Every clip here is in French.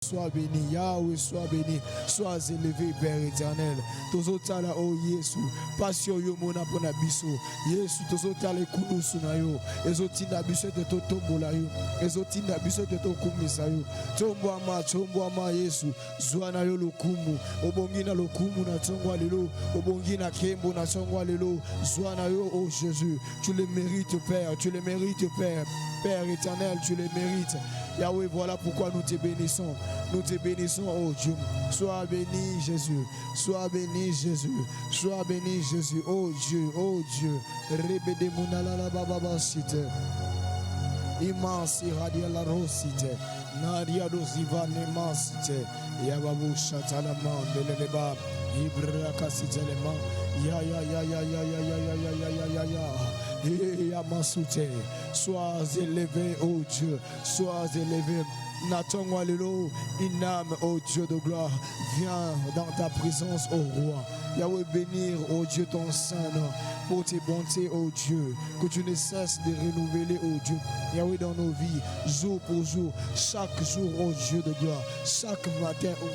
sois béni. Yahweh, sois béni. Sois élevé, Père éternel. Tozotala, oh Yesu. Passion yo mona pona biso. Yesu, tozotala kulusu na yo. Ezotinda biso de to tombola yo. Ezotinda biso de to kumisa yo. Tomboama Yesu. Zwana yo lokumu. Obongina lokumu na tongwa lelo. Obongina kembo na tongwa lelo. Zwana yo, oh Jésus. Tu le mérites, Père. Tu le mérites, Père. Père éternel, tu le mérites. Yahweh, voilà pourquoi nous te bénissons. Nous te bénissons, oh Dieu. Sois béni, Jésus. Sois béni, Jésus. Sois béni, Jésus. Oh Dieu, oh Dieu. Rebede munalala baba site. Immense iradia la rosite. Nadia doziva nemasite. Yababu shatalaman deleleba. Ibra sitelema. Ya. Sois élevé, oh Dieu, sois élevé. Natongwa lelo, une âme, oh Dieu de gloire, viens dans ta présence, oh roi. Yahweh, bénir, oh Dieu, ton saint nom, pour tes bontés, oh Dieu, que tu ne cesses de renouveler, oh Dieu. Yahweh, dans nos vies, jour pour jour, chaque jour, oh Dieu de gloire, chaque matin, oh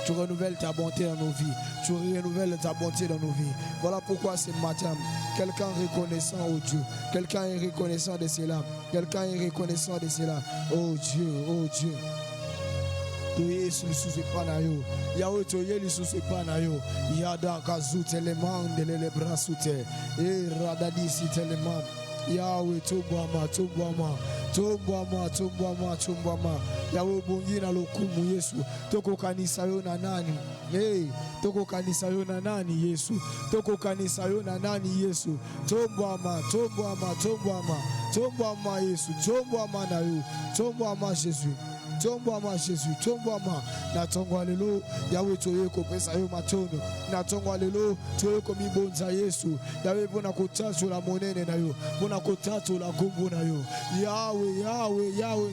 tu renouvelles ta bonté dans nos vies. Tu renouvelles ta bonté dans nos vies. Voilà pourquoi ce matin, quelqu'un reconnaissant, oh Dieu. Quelqu'un est reconnaissant de cela. Quelqu'un est reconnaissant de cela. Oh Dieu, oh Dieu. Toye sous le panayo. Yahweh toye le sous panayo. Yada kazu teleman de les bras sous terre. Et radadi si teleman. Yahweh tombama. Yahweh bongi na lokumu Yesu. Toko kanisa yo na nani? Hey, toko kanisa yo na nani Yesu? Toko kanisa yo na nani Yesu? Tombama Yesu. Tombama na yo. Tombama Jésus. Tombama Jésus. Tombama na tongwa lelo. Yahweh toye ko pesa yo matono. Na tongwa lelo toye ko mibonza Yesu. Yahweh bona kotatu la monene na yo. Bona kotatu la kombo na yo. Yahweh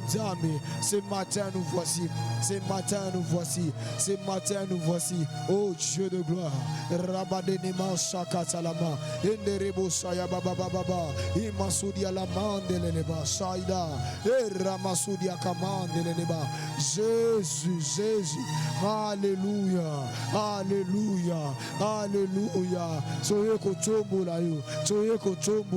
Nzambe. Ce matin nous voici. Ce matin nous voici. Oh Dieu de gloire. Rabadenema shakatalama. Enderebo shaya baba. Imasudi alamande leleba shaida. Ramasudi akamande leleba. Jésus. Alléluia. Soye kotombo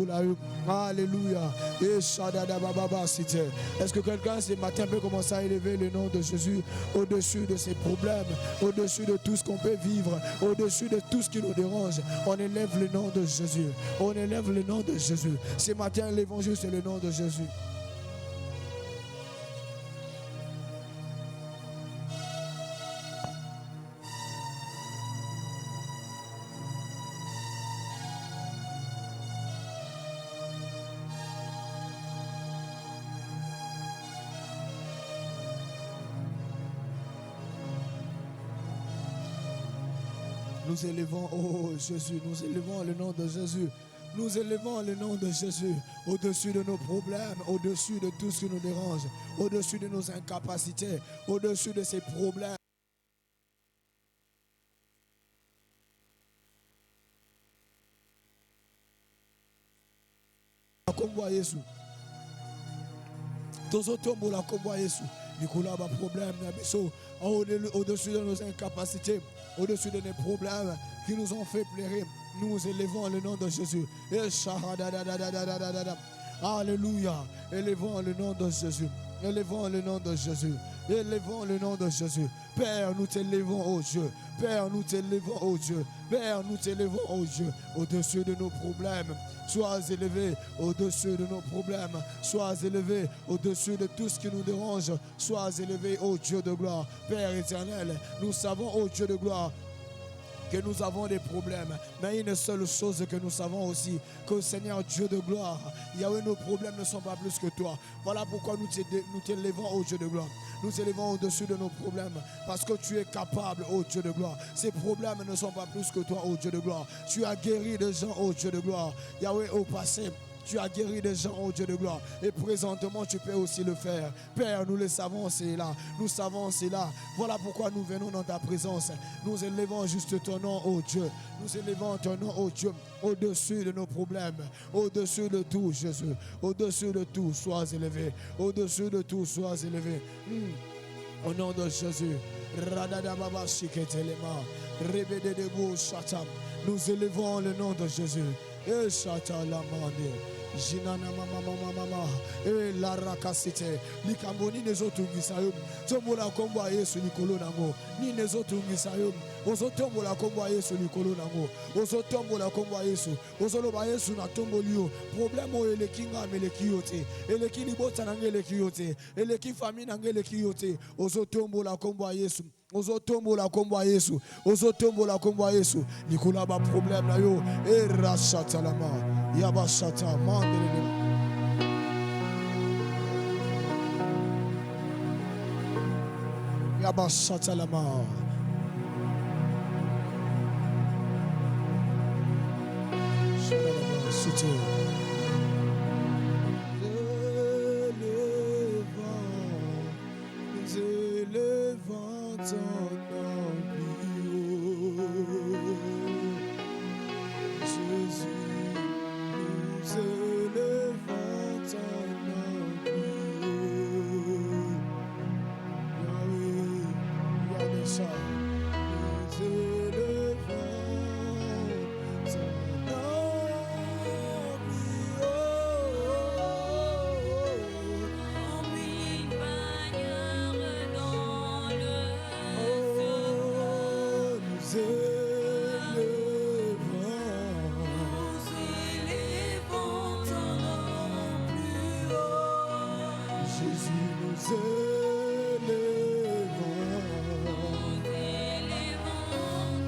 la yo. Alléluia. Et shadada baba cité. Est-ce que quelqu'un ce matin peut commencer à élever le nom de Jésus au-dessus de ses problèmes, au-dessus de tout ce qu'on peut vivre, au-dessus de tout ce qui nous dérange? On élève le nom de Jésus. Ce matin, l'évangile, c'est le nom de Jésus. Nous élevons, oh Jésus, nous élevons le nom de Jésus. Nous élevons le nom de Jésus au-dessus de nos problèmes, au-dessus de tout ce qui nous dérange, au-dessus de nos incapacités, au-dessus de ces problèmes. Kombo Yesu. Tozotombo la kombo Yesu. Nicolas ba problème na biso au-dessus de nos incapacités, au-dessus de nos problèmes qui nous ont fait pleurer. Nous élevons le nom de Jésus. Alléluia. Élevons le nom de Jésus. Élevons le nom de Jésus. Élevons le nom de Jésus. Père, nous t'élevons, oh Dieu. Père, nous t'élevons, oh Dieu. Père, nous t'élevons, oh Dieu, au-dessus de nos problèmes. Sois élevé au-dessus de nos problèmes. Sois élevé au-dessus de tout ce qui nous dérange. Sois élevé, oh Dieu de gloire. Père éternel, nous savons, oh Dieu de gloire, que nous avons des problèmes. Mais une seule chose que nous savons aussi, que Seigneur Dieu de gloire, Yahweh, nos problèmes ne sont pas plus que toi. Voilà pourquoi nous t'élevons, ô Dieu de gloire. Nous élevons au-dessus de nos problèmes, parce que tu es capable, ô Dieu de gloire. Ces problèmes ne sont pas plus que toi, ô Dieu de gloire. Tu as guéri des gens, ô Dieu de gloire. Yahweh, au passé, Tu as guéri des gens, oh Dieu de gloire. Et présentement, tu peux aussi le faire. Père, nous le savons, c'est là. Nous savons, c'est là. Voilà pourquoi nous venons dans ta présence. Nous élevons juste ton nom, oh Dieu. Nous élevons ton nom, oh Dieu, au-dessus de nos problèmes. Au-dessus de tout, Jésus. Au-dessus de tout, sois élevé. Au-dessus de tout, sois élevé. Au nom de Jésus. Nous élevons le nom de Jésus. Et Chatalamande. Jinana mama e la rakasite likamboni nezotungisa yo tombola kombo Yesu likolo nango ni nezotungisa yo ozotombola kombo Yesu likolo nango ozotombola kombo Yesu ozoloba Yesu na tomboli yo problème o elekinga meleki yote eleki libota nange eleki yote eleki famille nange eleki yote ozotombola kombo Yesu ozotombola kombo Yesu ozotombola kombo Yesu likolo ba problème na yo e rashatalama yabashata mandelele yabashatalama shalama sute élevant ton nom plus haut Jésus nous élevons ton nom plus haut Yahweh, regardez ça nous élevons ton nom plus haut Comme une bannière dans le nous élevons ton nom plus haut. Jésus nous élevons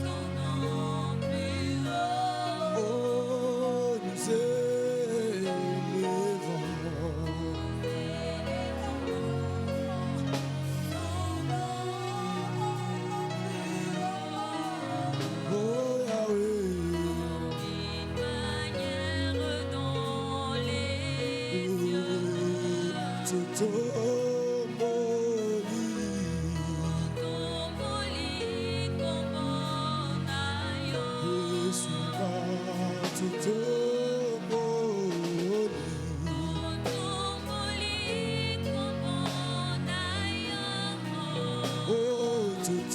Ton nom plus haut. oh nous élevons oh Yahweh Une bannière dans les tout tomboli comme un aïeul. Jésus va tout Tomboli comme un aïeul. oh tout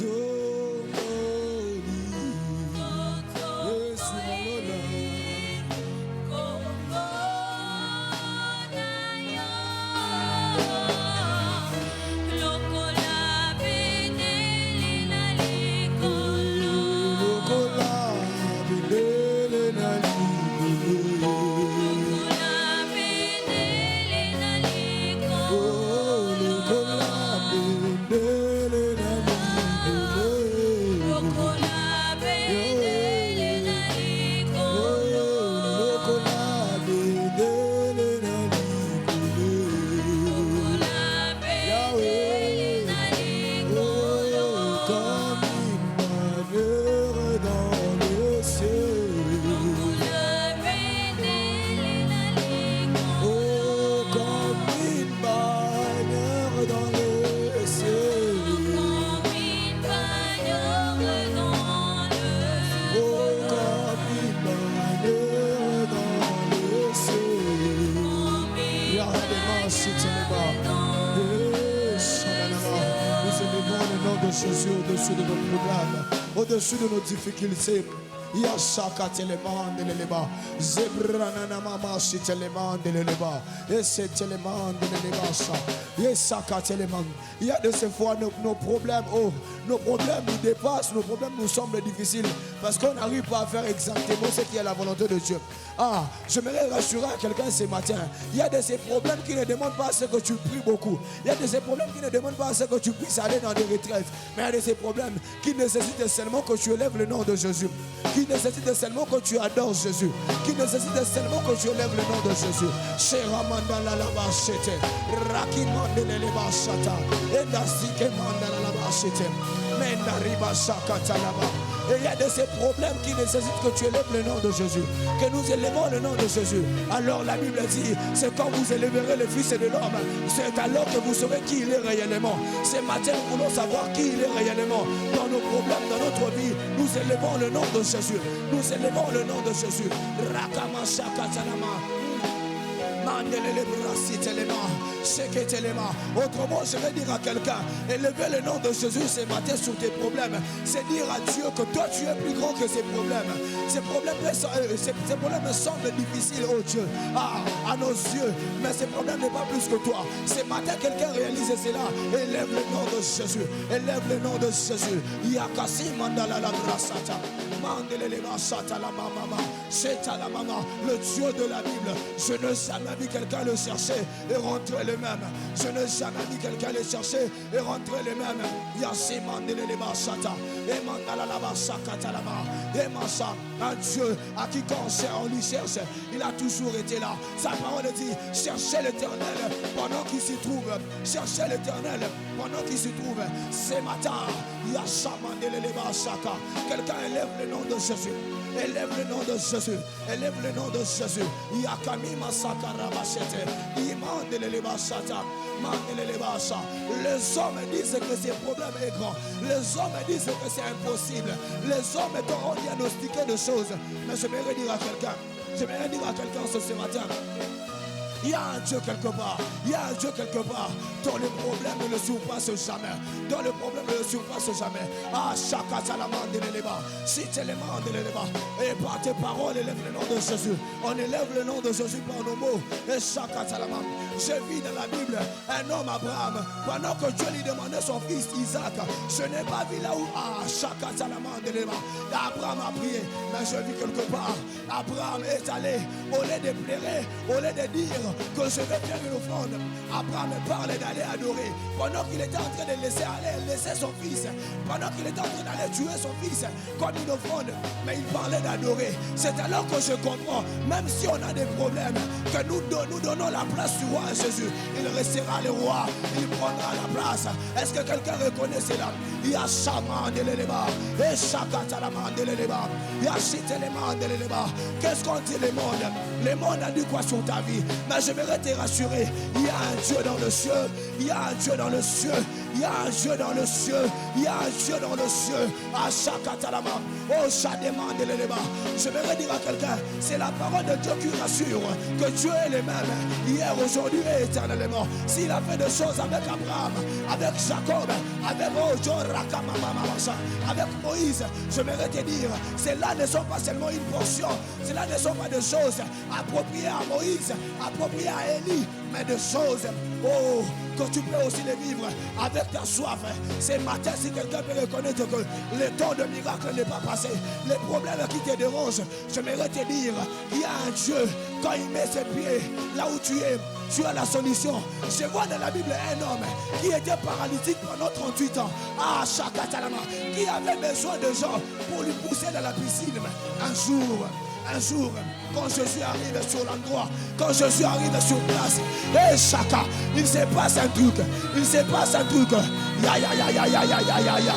Jésus Jésus au-dessus de nos problèmes, au-dessus de nos difficultés. Yashaka telemande leleba, Zebranana mama si telemande leleba, et c'est telemande leleba ça. Yesaka telemande. Il y a de ces fois nos problèmes, oh, nos problèmes nous dépassent, nos problèmes nous semblent difficiles parce qu'on n'arrive pas à faire exactement ce qui est la volonté de Dieu. Ah, j'aimerais rassurer quelqu'un ce matin. Il y a de ces problèmes qui ne demandent pas à ce que tu pries beaucoup. Il y a de ces problèmes qui ne demandent pas à ce que tu puisses aller dans des retraites. Mais il y a de ces problèmes qui nécessitent seulement que tu élèves le nom de Jésus. Qui nécessite seulement que tu adores Jésus. Qui nécessite seulement que tu élèves le nom de Jésus. Sheramanda la laba shete. Rakimande le leba shata. Enda sike manda la laba shete. Et il y a de ces problèmes qui nécessitent que tu élèves le nom de Jésus, que nous élevons le nom de Jésus. Alors la Bible dit, c'est quand vous élèverez le Fils de l'homme, c'est alors que vous saurez qui il est réellement. Ce matin, nous voulons savoir qui il est réellement. Dans nos problèmes, dans notre vie, nous élevons le nom de Jésus. Nous élevons le nom de Jésus. Autrement, je vais dire à quelqu'un, élever le nom de Jésus ce matin sur tes problèmes, c'est dire à Dieu que toi tu es plus grand que ces problèmes. Ces problèmes semblent difficiles, oh Dieu, à nos yeux, mais ces problèmes n'est pas plus que toi. Ce matin, quelqu'un réalise cela. Élève le nom de Jésus. Élève le nom de Jésus. Yakasi mandala la brasata. Le Dieu de la Bible, je n'ai jamais vu quelqu'un le chercher et rentrer le même. Je n'ai jamais vu quelqu'un le chercher et rentrer le même. Un Dieu à qui on lui cherche, il a toujours été là. Sa parole dit, cherchez l'Éternel pendant qu'il s'y trouve. Cherchez l'Éternel pendant qu'il s'y trouve. Ce matin, quelqu'un élève le nom de Jésus. Élève le nom de Jésus. Élève le nom de Jésus. Les hommes disent que ces problèmes est grand. Les hommes disent que c'est impossible. Les hommes ont diagnostiqué de choses. Mais je vais dire à quelqu'un. Je vais dire à quelqu'un ce matin. Il y a un Dieu quelque part. Il y a un Dieu quelque part dont le problème ne le surpasse jamais. Dont le problème ne le surpasse jamais. Chaka salaman de l'élément. Si tu l'élément de l'élément. Et par tes paroles, élève le nom de Jésus. On élève le nom de Jésus par nos mots. Et chaka salaman. J'ai vu dans la Bible un homme Abraham. Pendant que Dieu lui demandait son fils Isaac. Je n'ai pas vu là où chaka salaman de l'élément. Abraham a prié. Mais je vis quelque part. Abraham est allé. Au lieu de pleurer. Au lieu de dire que je vais faire une offrande. Abraham parlait d'aller adorer. Pendant qu'il était en train de laisser son fils. Pendant qu'il était en train d'aller tuer son fils comme une offrande. Mais il parlait d'adorer. C'est alors que je comprends, même si on a des problèmes, que nous donnons la place du roi à Jésus. Il restera le roi. Il prendra la place. Est-ce que quelqu'un reconnaît cela? Il y a Shaman de l'Eleba. Et Shakatalaman de l'Eleba. Il y a Chiteleman de l'Eleba. Qu'est-ce qu'on dit le monde? Le monde a dit quoi sur ta vie? Mais je vais te rassurer, il y a un Dieu dans le ciel, il y a un Dieu dans le ciel, il y a un Dieu dans le ciel, il y a un Dieu dans le ciel. À chaque atalama, oh Shadéman de l'Eleba. Je vais dire à quelqu'un, c'est la parole de Dieu qui rassure que Dieu est le même hier, aujourd'hui et éternellement. S'il a fait des choses avec Abraham, avec Jacob, avec avec Moïse, je vais te dire, cela ne sont pas seulement une portion, cela ne sont pas des choses appropriées à Moïse, appropriées à Élie, mais des choses, oh, que tu peux aussi les vivre avec ta soif. Ce matin, si quelqu'un peut reconnaître que le temps de miracle n'est pas passé, les problèmes qui te dérangent, j'aimerais te dire, il y a un Dieu, quand il met ses pieds là où tu es, tu as la solution. Je vois dans la Bible un homme qui était paralytique pendant 38 ans, qui avait besoin de gens pour lui pousser dans la piscine. Un jour, quand Jésus arrive sur l'endroit, quand Jésus arrive sur place, et chaka, il se passe un truc, ya,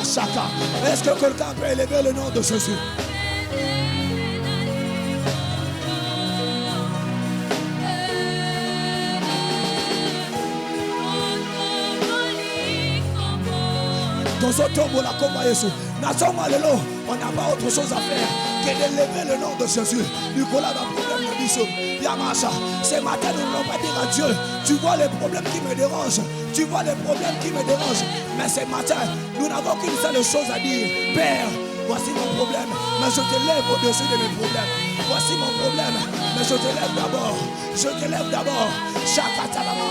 chaka. Est-ce que quelqu'un peut élever le nom de Jésus? On n'a pas autre chose à faire que d'élever le nom de Jésus. Nicolas va problème de Bissot. Yamacha, ce matin nous ne voulons pas dire à Dieu, tu vois les problèmes qui me dérangent, mais ce matin nous n'avons qu'une seule chose à dire. Père, voici mon problème, mais je te lève au-dessus de mes problèmes. Voici mon problème, mais je te lève d'abord. Chakatalama,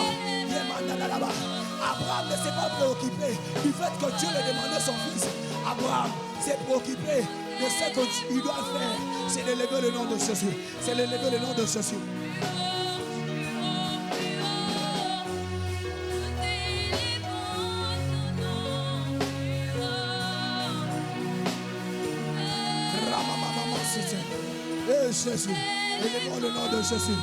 Yemandanalaba. Abraham ne s'est pas préoccupé du fait que Dieu lui demandait son fils. Abraham s'est préoccupé de ce qu'il doit faire. C'est d'élever le nom de Jésus. Et Jésus, élevons le nom de Jésus.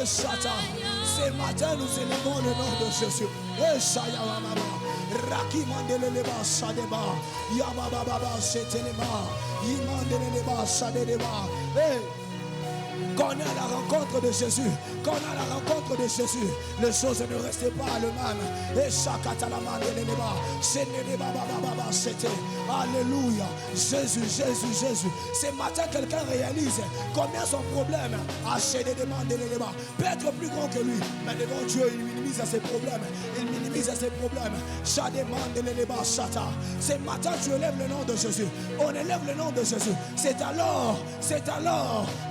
Ce matin, nous élevons le nom de Jésus. Raki mandeleleba sadeba, yabababa setelema, imandeleleba sadeba. Hey! Quand on est à la rencontre de Jésus, quand on est à la rencontre de Jésus, les choses ne restent pas le même. Et chakatalamandeleleba, seneleba bababa c'était. Alléluia. Jésus, Jésus, Jésus. Ce matin, quelqu'un réalise combien son problème a cédé de mandeleleba peut être plus grand que lui. Mais devant Dieu, il minimise ses problèmes. Il minimise ses problèmes. Ce matin, tu élèves le nom de Jésus. On élève le nom de Jésus. C'est alors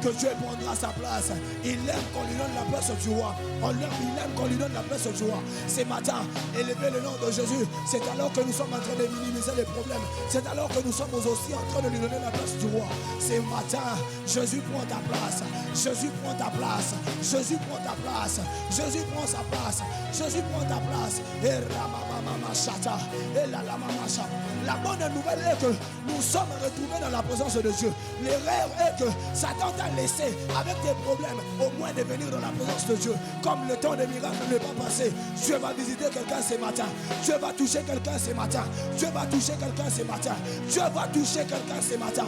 que Dieu prendra sa place. Il aime qu'on lui donne la place du roi. Il aime qu'on lui donne la place du roi. Ce matin, élever le nom de Jésus, c'est alors que nous sommes en train de minimiser les problèmes. C'est alors que nous sommes aussi en train de lui donner la place du roi. Ce matin, Jésus prend ta place. Jésus prend ta place. Jésus prend ta place. Jésus prend sa place. Jésus prend ta place. Et la bonne nouvelle est que nous sommes retrouvés dans la présence de Dieu. L'erreur est que Satan t'a laissé avec tes problèmes au moins de venir dans la présence de Dieu. Comme le temps des miracles n'est pas passé, Dieu va visiter quelqu'un ce matin. Dieu va toucher quelqu'un ce matin. Dieu va toucher quelqu'un ce matin. Dieu va toucher quelqu'un ce matin.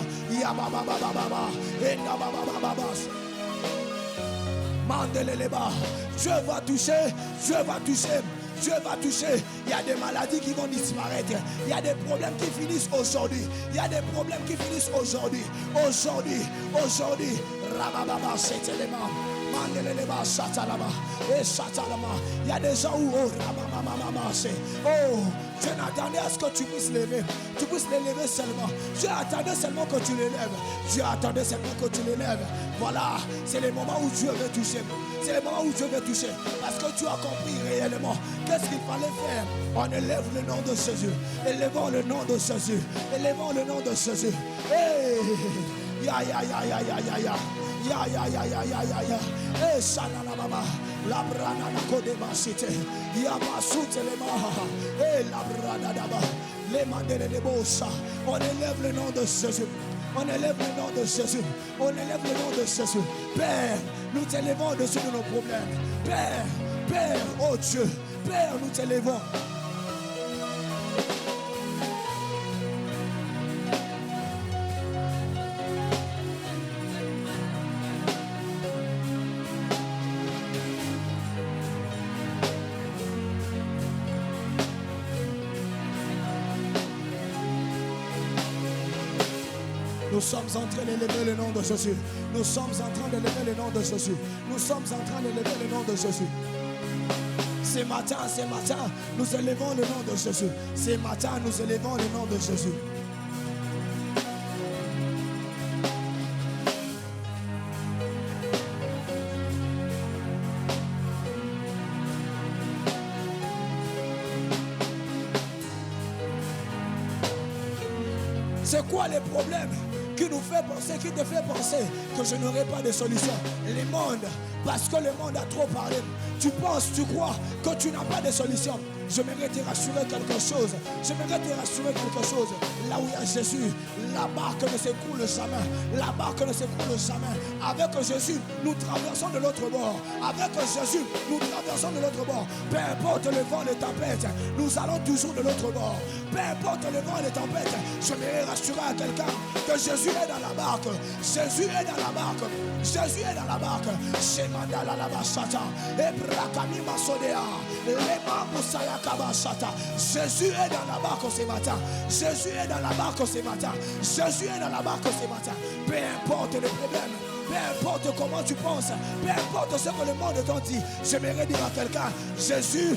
Dieu va toucher. Dieu va toucher. Dieu va toucher. Il y a des maladies qui vont disparaître. Il y a des problèmes qui finissent aujourd'hui. Il y a des problèmes qui finissent aujourd'hui. Aujourd'hui. Rabababa, c'est l'élément. Mandeleleba, chatalama. Et chatalama. Il y a des gens où, Dieu n'attendait à ce que tu puisses lever. Tu puisses l'élever seulement. Dieu attendait seulement que tu l'élèves. Dieu attendait seulement que tu l'élèves. Voilà, c'est le moment où Dieu veut toucher. C'est le moment où Dieu veut toucher. Parce que tu as compris réellement qu'est-ce qu'il fallait faire. On élève le nom de Jésus. Élevons le nom de Jésus. Élevons le nom de Jésus. Hey! Ya. Eh, sanana mama. La brana na kodema cité. Yama soutelema. Eh, la brana daba. Les mandele de bossa. On élève le nom de Jésus. On élève le nom de Jésus. On élève le nom de Jésus. Père, nous t'élevons au-dessus de nos problèmes. Père, oh Dieu. Père, nous t'élevons. Nous sommes en train d'élever le nom de Jésus. Nous sommes en train d'élever le nom de Jésus. Nous sommes en train d'élever le nom de Jésus. Ce matin, nous élevons le nom de Jésus. Ce matin, nous élevons le nom de Jésus. C'est quoi les problèmes qui nous fait penser, qui te fait penser que je n'aurai pas de solution? Le monde, parce que le monde a trop parlé. Tu penses, tu crois que tu n'as pas de solution. J'aimerais te rassurer quelque chose. Là où il y a Jésus, la barque ne s'écoule jamais. La barque ne s'écoule jamais. Avec Jésus, nous traversons de l'autre bord. Avec Jésus, nous traversons de l'autre bord. Peu importe le vent, les tempêtes, nous allons toujours de l'autre bord. Peu importe le vent, les tempêtes, j'aimerais rassurer à quelqu'un que Jésus est dans la barque. Jésus est dans la barque. Jésus est dans la barque. Shemandala la basata. Ebrakami masodea. Lema musaya. Jésus est dans la barque ce matin. Jésus est dans la barque ce matin. Jésus est dans la barque ce matin. Peu importe le problème, peu importe comment tu penses, peu importe ce que le monde t'en dit, j'aimerais dire à quelqu'un, Jésus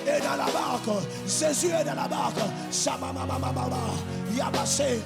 est dans la barque. Jésus est dans la barque. Shamamamamamama. Yabase.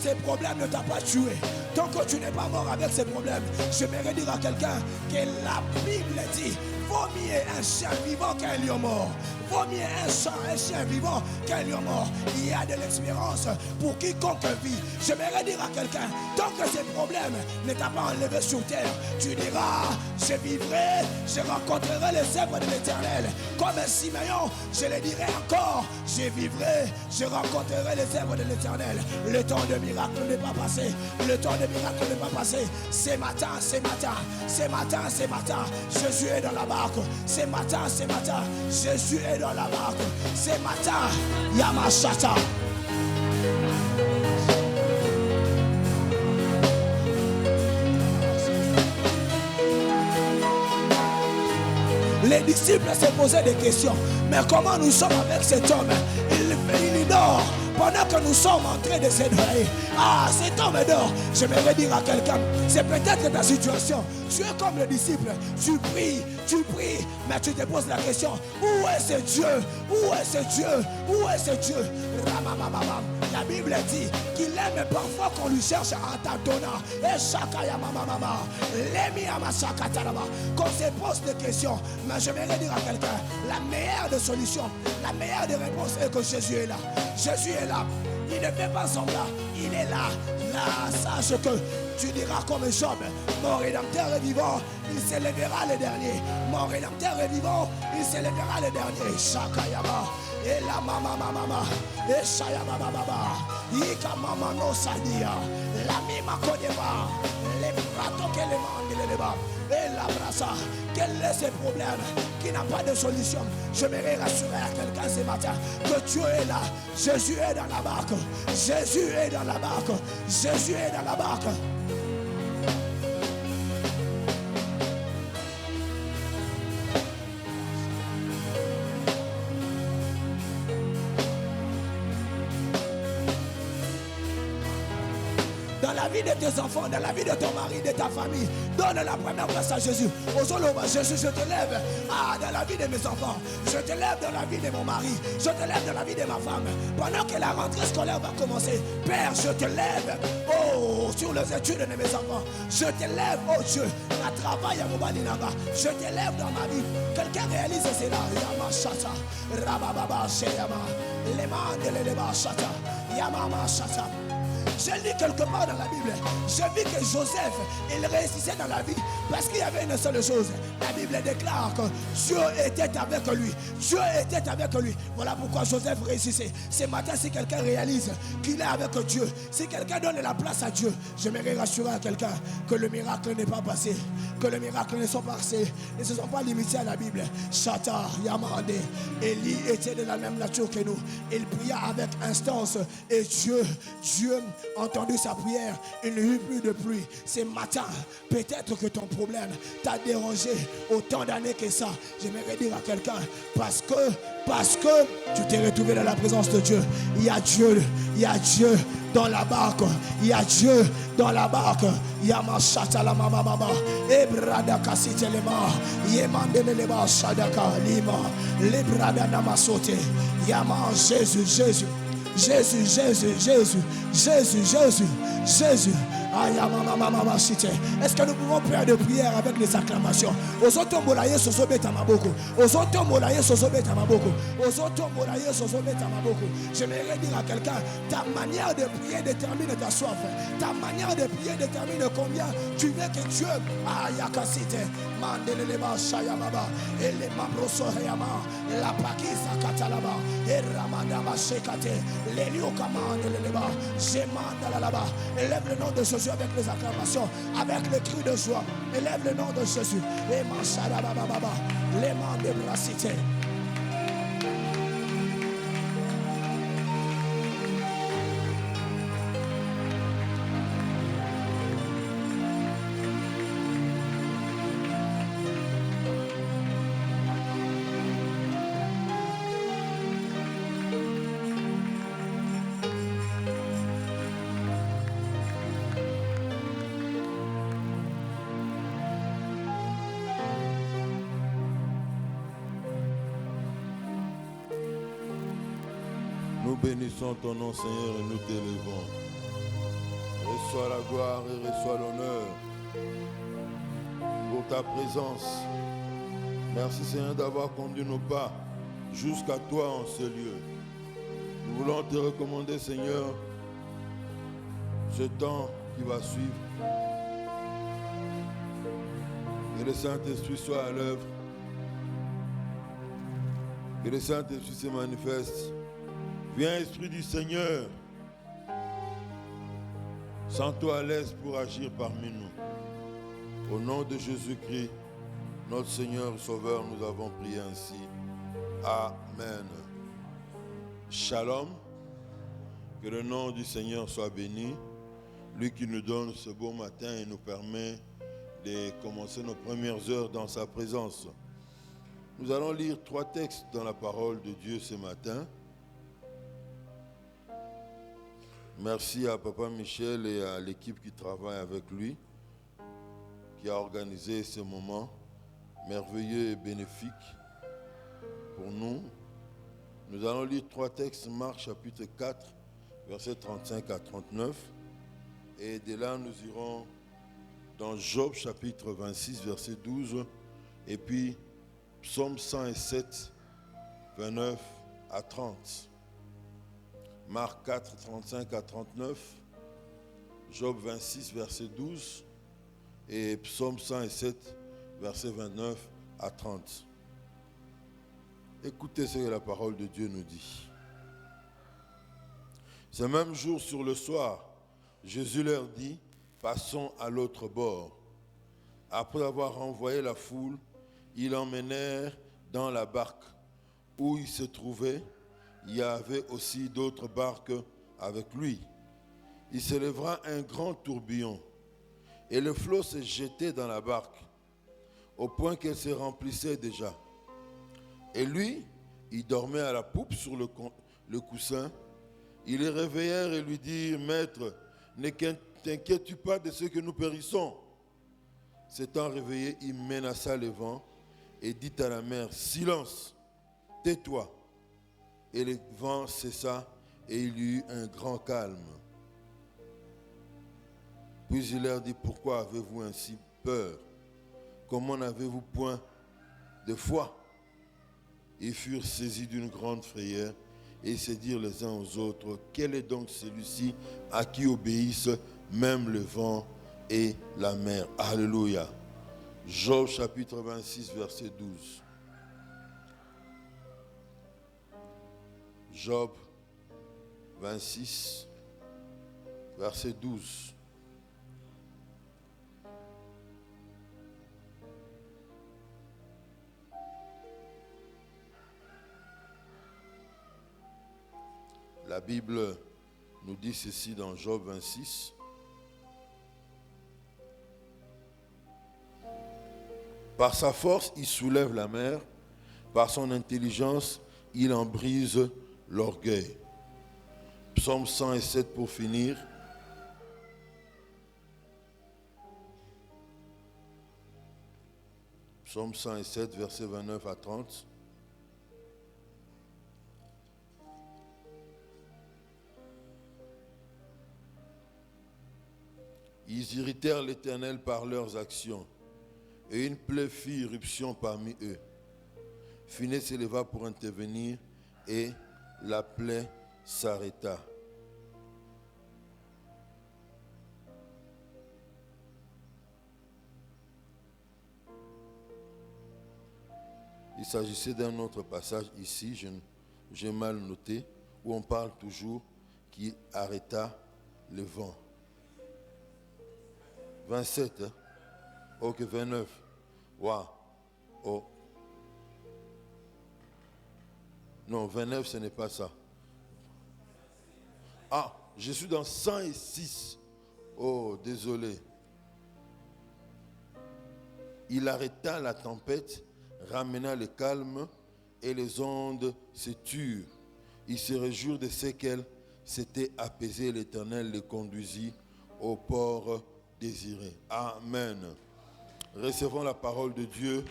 Ces problèmes ne t'ont pas tué. Tant que tu n'es pas mort avec ces problèmes, j'aimerais dire à quelqu'un que la Bible dit, Vaut mieux un chien vivant qu'un lion mort. Vaut mieux un chien vivant qu'un lion mort. Il y a de l'expérience pour quiconque vit. J'aimerais dire à quelqu'un, tant que ces problèmes ne t'ont pas enlevé sur terre, tu diras, je vivrai, je rencontrerai les œuvres de l'Éternel. Comme Simeon, je le dirai encore, je vivrai, je rencontrerai les œuvres de l'Éternel. Le temps de miracle n'est pas passé. Le temps de miracle n'est pas passé. C'est matin, c'est matin, c'est matin, c'est matin. Jésus est dans la barque. C'est matin, Jésus est dans la barque. C'est matin, Yamashata. Les disciples se posaient des questions. Mais comment nous sommes avec cet homme? Il dort pendant que nous sommes en train de s'éloigner. Ah, cet homme dort. J'aimerais dire à quelqu'un, c'est peut-être ta situation. Tu es comme le disciple. Tu pries, mais tu te poses la question, où est ce Dieu? Où est ce Dieu? Où est ce Dieu? La Bible dit qu'il aime parfois qu'on lui cherche en t'attendant. Et chacun qu'on se pose des questions. Mais j'aimerais dire à quelqu'un, la meilleure des solutions, la meilleure des réponses est que Jésus est là. Jésus est là. Il ne fait pas semblant. Il est là. Là, sache que tu diras comme Job, mon rédempteur est vivant, il s'élèvera le dernier. Mon rédempteur est vivant, il s'élèvera le dernier. Shakayama. Et la mama, et shayama baba, ika mama no sadia, la mima kodeba, les pratos qu'elle demande les bas, et la brassa, quel est ce problème qui n'a pas de solution? Je vais rassurer à quelqu'un ce matin que Dieu est là, Jésus est dans la barque, Jésus est dans la barque, Jésus est dans la barque. Dans la vie de tes enfants, dans la vie de ton mari, de ta famille, donne la première place à Jésus. Jésus, je te lève dans la vie de mes enfants. Je te lève dans la vie de mon mari. Je te lève dans la vie de ma femme. Pendant que la rentrée scolaire va commencer, Père, je te lève. Oh, sur les études de mes enfants. Je te lève, oh Dieu, à travail à Mobalinaba. Je te lève dans ma vie. Quelqu'un réalise cela. Yama Shata, Rabababa, Sheyama, Leman de l'Eleba Shata, Yamama Shata. Je lis quelque part dans la Bible, je vis que Joseph, il réussissait dans la vie parce qu'il y avait une seule chose. La Bible déclare que Dieu était avec lui. Dieu était avec lui. Voilà pourquoi Joseph réussissait. Ce matin, si quelqu'un réalise qu'il est avec Dieu, si quelqu'un donne la place à Dieu, j'aimerais rassurer à quelqu'un que le miracle n'est pas passé, que le miracle ne sont pas passés, ne se sont pas limités à la Bible. Shata, Yamande, Élie était de la même nature que nous. Il pria avec instance et Dieu a entendu sa prière. Il n'y eut plus de pluie. Ce matin, peut-être que ton problème t'a dérangé autant d'années que ça. J'aimerais dire à quelqu'un, parce que tu t'es retrouvé dans la présence de Dieu. Il y a Dieu dans la barque. Il y a Dieu dans la barque. Yamashata la mama baba. Ebrada kasite lema. Yemande leba shadaka lima. Lebrada namasote. Yama Jésus. Est-ce que nous pouvons faire de prière avec les acclamations? J'aimerais dire à quelqu'un, ta manière de prier détermine ta soif. Ta manière de prier détermine combien tu veux que Dieu la pakisa katalaba et ramadaba shekate l'élio commande l'éleva j'émande la là-bas. Élève le nom de Jésus avec les acclamations, avec le cri de joie. Élève le nom de Jésus. Et manchada baba les mains de bracité. Nous bénissons ton nom, Seigneur, et nous t'élevons. Reçois la gloire et reçois l'honneur pour ta présence Merci Seigneur d'avoir conduit nos pas jusqu'à toi en ce lieu. Nous voulons te recommander Seigneur ce temps qui va suivre. Que le Saint-Esprit soit à l'œuvre. Que le Saint-Esprit se manifeste. Viens Esprit du Seigneur. Sens-toi à l'aise pour agir parmi nous. Au nom de Jésus-Christ, notre Seigneur et Sauveur, nous avons prié ainsi. Amen. Shalom. Que le nom du Seigneur soit béni. Lui qui nous donne ce beau matin et nous permet de commencer nos premières heures dans sa présence. Nous allons lire 3 textes dans la parole de Dieu ce matin. Merci à Papa Michel et à l'équipe qui travaille avec lui, qui a organisé ce moment merveilleux et bénéfique pour nous. Nous allons lire 3 textes, Marc chapitre 4, versets 35 à 39. Et de là, nous irons dans Job chapitre 26, verset 12. Et puis, Psaume 107, 29 à 30. Marc 4, 35 à 39. Job 26, verset 12. Et Psaume 107, verset 29 à 30. Écoutez ce que la parole de Dieu nous dit. Ce même jour, sur le soir, Jésus leur dit, passons à l'autre bord. Après avoir renvoyé la foule, ils l'emmenèrent dans la barque où il se trouvait. Il y avait aussi d'autres barques avec lui. Il se leva un grand tourbillon et le flot se jetait dans la barque au point qu'elle se remplissait déjà. Et lui, il dormait à la poupe sur le coussin. Ils les réveillèrent et lui dirent, Maître, ne t'inquiètes-tu pas de ce que nous périssons? S'étant réveillé, il menaça le vent et dit à la mer, silence, tais-toi. Et le vent cessa et il y eut un grand calme. Puis il leur dit, pourquoi avez-vous ainsi peur? Comment n'avez-vous point de foi? Ils furent saisis d'une grande frayeur et se dirent les uns aux autres, quel est donc celui-ci à qui obéissent même le vent et la mer? Alléluia. Job chapitre 26, verset 12. Job 26, verset 12. La Bible nous dit ceci dans Job 26. Par sa force, il soulève la mer. Par son intelligence, il en brise l'orgueil. Psaume 107 pour finir. Psaume 107, versets 29 à 30. Ils irritèrent l'Éternel par leurs actions, et une plaie fit irruption parmi eux. Phinées s'éleva pour intervenir, et la plaie s'arrêta. Il s'agissait d'un autre passage ici, j'ai mal noté, où on parle toujours qu'il arrêta le vent. 27, hein? Ok, 29. Waouh. Oh. Non, 29, ce n'est pas ça. Ah, je suis dans 106. Oh, désolé. Il arrêta la tempête, ramena le calme, et les ondes se turent. Ils se réjouirent de ce qu'elle s'était apaisée. L'Éternel les conduisit au port désiré. Amen. Recevons la parole de Dieu.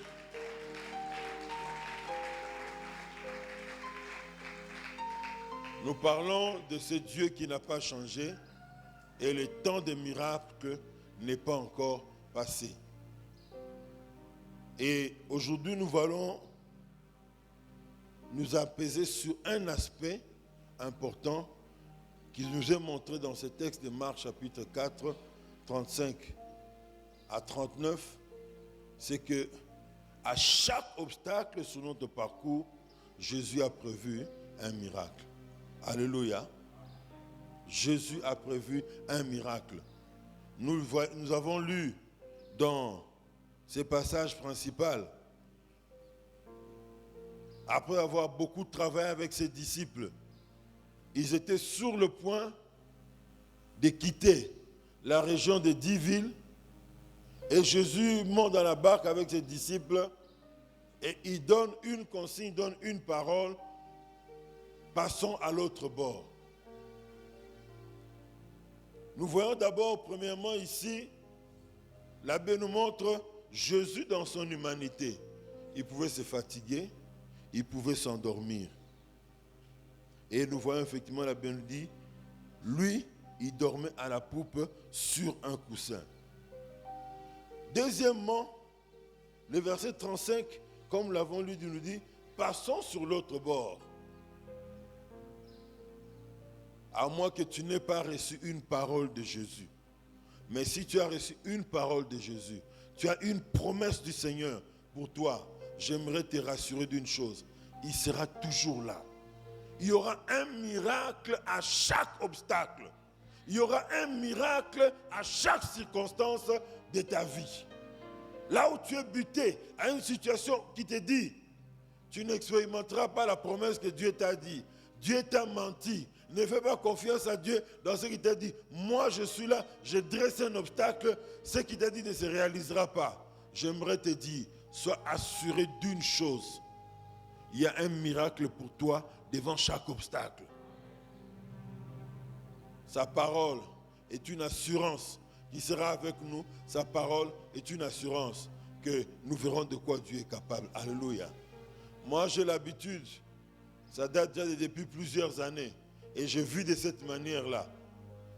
Nous parlons de ce Dieu qui n'a pas changé et le temps des miracles n'est pas encore passé. Et aujourd'hui, nous allons nous apaiser sur un aspect important qui nous est montré dans ce texte de Marc chapitre 4, 35 à 39. C'est que à chaque obstacle sur notre parcours, Jésus a prévu un miracle. Alléluia. Jésus a prévu un miracle. Nous avons lu dans ces passages principaux, après avoir beaucoup travaillé avec ses disciples, ils étaient sur le point de quitter la région des 10 villes et Jésus monte dans la barque avec ses disciples et il donne une consigne, il donne une parole: passons à l'autre bord. Nous voyons d'abord, premièrement ici, l'abbé nous montre Jésus dans son humanité. Il pouvait se fatiguer, il pouvait s'endormir. Et nous voyons effectivement, l'abbé nous dit, lui, il dormait à la poupe sur un coussin. Deuxièmement, le verset 35, comme l'avons lu, nous dit, passons sur l'autre bord. À moins que tu n'aies pas reçu une parole de Jésus. Mais si tu as reçu une parole de Jésus, tu as une promesse du Seigneur pour toi, j'aimerais te rassurer d'une chose: il sera toujours là. Il y aura un miracle à chaque obstacle. Il y aura un miracle à chaque circonstance de ta vie. Là où tu es buté à une situation qui te dit, tu n'expérimenteras pas la promesse que Dieu t'a dit. Dieu t'a menti. Ne fais pas confiance à Dieu dans ce qu'il t'a dit. Moi, je suis là, je dresse un obstacle. Ce qu'il t'a dit ne se réalisera pas. J'aimerais te dire, sois assuré d'une chose. Il y a un miracle pour toi devant chaque obstacle. Sa parole est une assurance qui sera avec nous. Sa parole est une assurance que nous verrons de quoi Dieu est capable. Alléluia. Moi, j'ai l'habitude, ça date déjà depuis plusieurs années, et je vis de cette manière-là.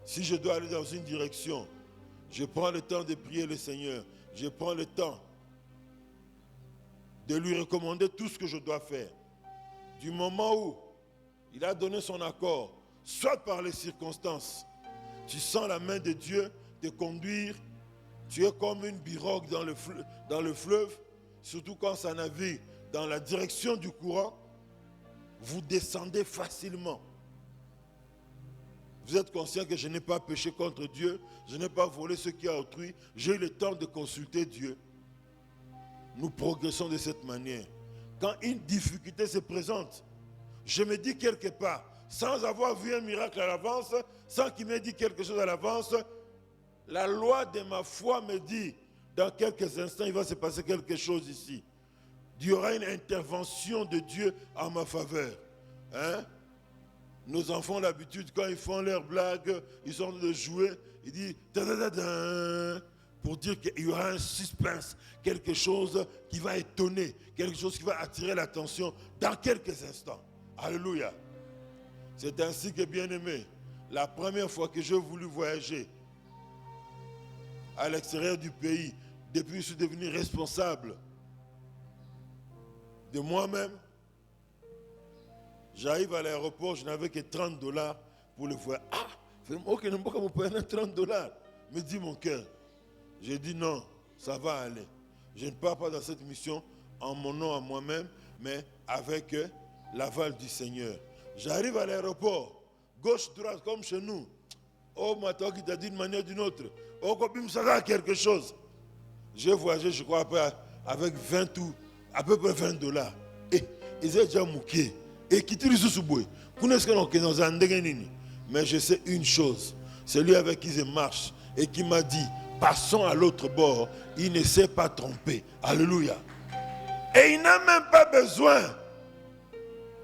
Si je dois aller dans une direction, je prends le temps de prier le Seigneur. Je prends le temps de lui recommander tout ce que je dois faire. Du moment où il a donné son accord, soit par les circonstances, tu sens la main de Dieu te conduire. Tu es comme une pirogue dans le fleuve, surtout quand ça navigue dans la direction du courant. Vous descendez facilement. Vous êtes conscient que je n'ai pas péché contre Dieu, je n'ai pas volé ce qui est à autrui, j'ai eu le temps de consulter Dieu. Nous progressons de cette manière. Quand une difficulté se présente, je me dis quelque part, sans avoir vu un miracle à l'avance, sans qu'il m'ait dit quelque chose à l'avance, la loi de ma foi me dit, dans quelques instants, il va se passer quelque chose ici. Il y aura une intervention de Dieu en ma faveur. Hein? Nos enfants ont l'habitude, quand ils font leurs blagues, ils sont en train de jouer, ils disent ta-da-da-da, pour dire qu'il y aura un suspense, quelque chose qui va étonner, quelque chose qui va attirer l'attention dans quelques instants. Alléluia. C'est ainsi que, bien-aimé, la première fois que j'ai voulu voyager à l'extérieur du pays, depuis que je suis devenu responsable de moi-même, j'arrive à l'aéroport, je n'avais que $30 pour le voyage. Ah, ok, je ne peux pas vous payer $30. Me dit mon cœur. J'ai dit non, ça va aller. Je ne pars pas dans cette mission en mon nom à moi-même, mais avec l'aval du Seigneur. J'arrive à l'aéroport, gauche-droite comme chez nous. Oh, Mato qui t'a dit d'une manière ou d'une autre. Oh, Kobim, ça va quelque chose. J'ai voyagé, je crois, avec à peu près $20. Et ils ont déjà mouqué. Et qui tire sous bois. Mais je sais une chose. Celui avec qui je marche et qui m'a dit, passons à l'autre bord, il ne s'est pas trompé. Alléluia. Et il n'a même pas besoin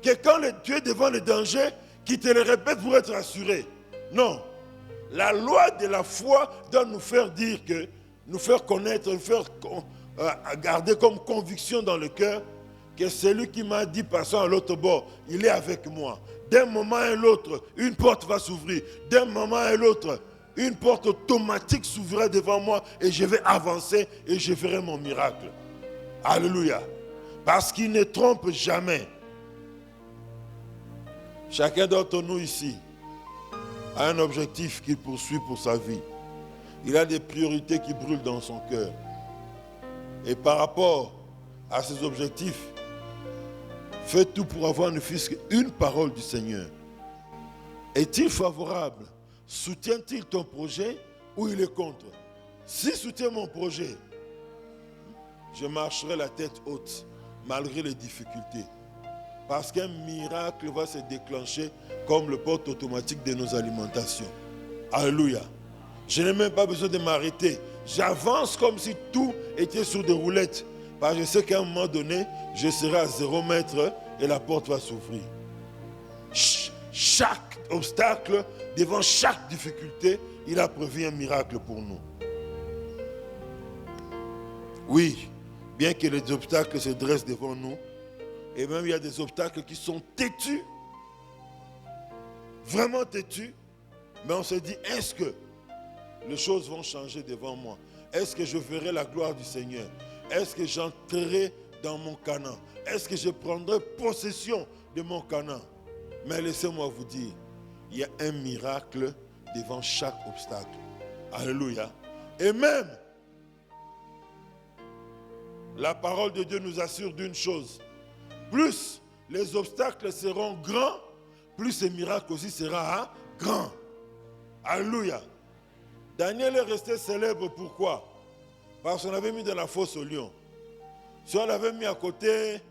que quand tu es devant le danger, qu'il te le répète pour être assuré. Non. La loi de la foi doit nous faire dire que, nous faire connaître, nous faire garder comme conviction dans le cœur que celui qui m'a dit passons à l'autre bord, il est avec moi. D'un moment à l'autre, une porte va s'ouvrir. D'un moment à l'autre, une porte automatique s'ouvrira devant moi et je vais avancer et je ferai mon miracle. Alléluia. Parce qu'il ne trompe jamais. Chacun d'entre nous ici a un objectif qu'il poursuit pour sa vie. Il a des priorités qui brûlent dans son cœur. Et par rapport à ces objectifs, fais tout pour avoir ne fût-ce qu'une parole du Seigneur. Est-il favorable? Soutient-il ton projet ou il est contre? S'il soutient mon projet, je marcherai la tête haute malgré les difficultés. Parce qu'un miracle va se déclencher comme le porte automatique de nos alimentations. Alléluia. Je n'ai même pas besoin de m'arrêter. J'avance comme si tout était sur des roulettes. Parce que je sais qu'à un moment donné, je serai à 0 mètre et la porte va s'ouvrir. Chaque obstacle, devant chaque difficulté, il a prévu un miracle pour nous. Oui, bien que les obstacles se dressent devant nous, et même il y a des obstacles qui sont têtus, vraiment têtus, mais on se dit, est-ce que les choses vont changer devant moi? Est-ce que je verrai la gloire du Seigneur? Est-ce que j'entrerai dans mon Canaan? Est-ce que je prendrai possession de mon Canaan? Mais laissez-moi vous dire, il y a un miracle devant chaque obstacle. Alléluia. Et même, la parole de Dieu nous assure d'une chose. Plus les obstacles seront grands, plus ce miracle aussi sera grand. Alléluia. Daniel est resté célèbre, pourquoi? Parce qu'on l'avait mis dans la fosse au lion. Si on l'avait mis à côté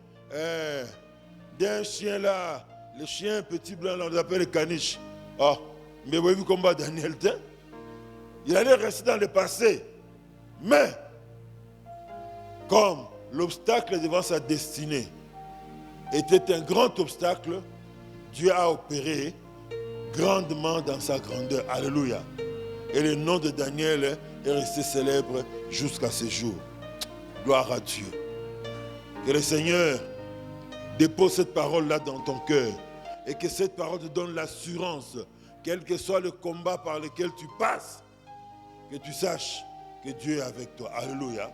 d'un chien là, le chien petit blanc là, on l'appelle le caniche. Ah, mais vous avez vu comment Daniel était? Il allait rester dans le passé. Mais, comme l'obstacle devant sa destinée était un grand obstacle, Dieu a opéré grandement dans sa grandeur. Alléluia. Et le nom de Daniel est resté célèbre jusqu'à ce jour. Gloire à Dieu. Que le Seigneur dépose cette parole-là dans ton cœur et que cette parole te donne l'assurance, quel que soit le combat par lequel tu passes, que tu saches que Dieu est avec toi. Alléluia.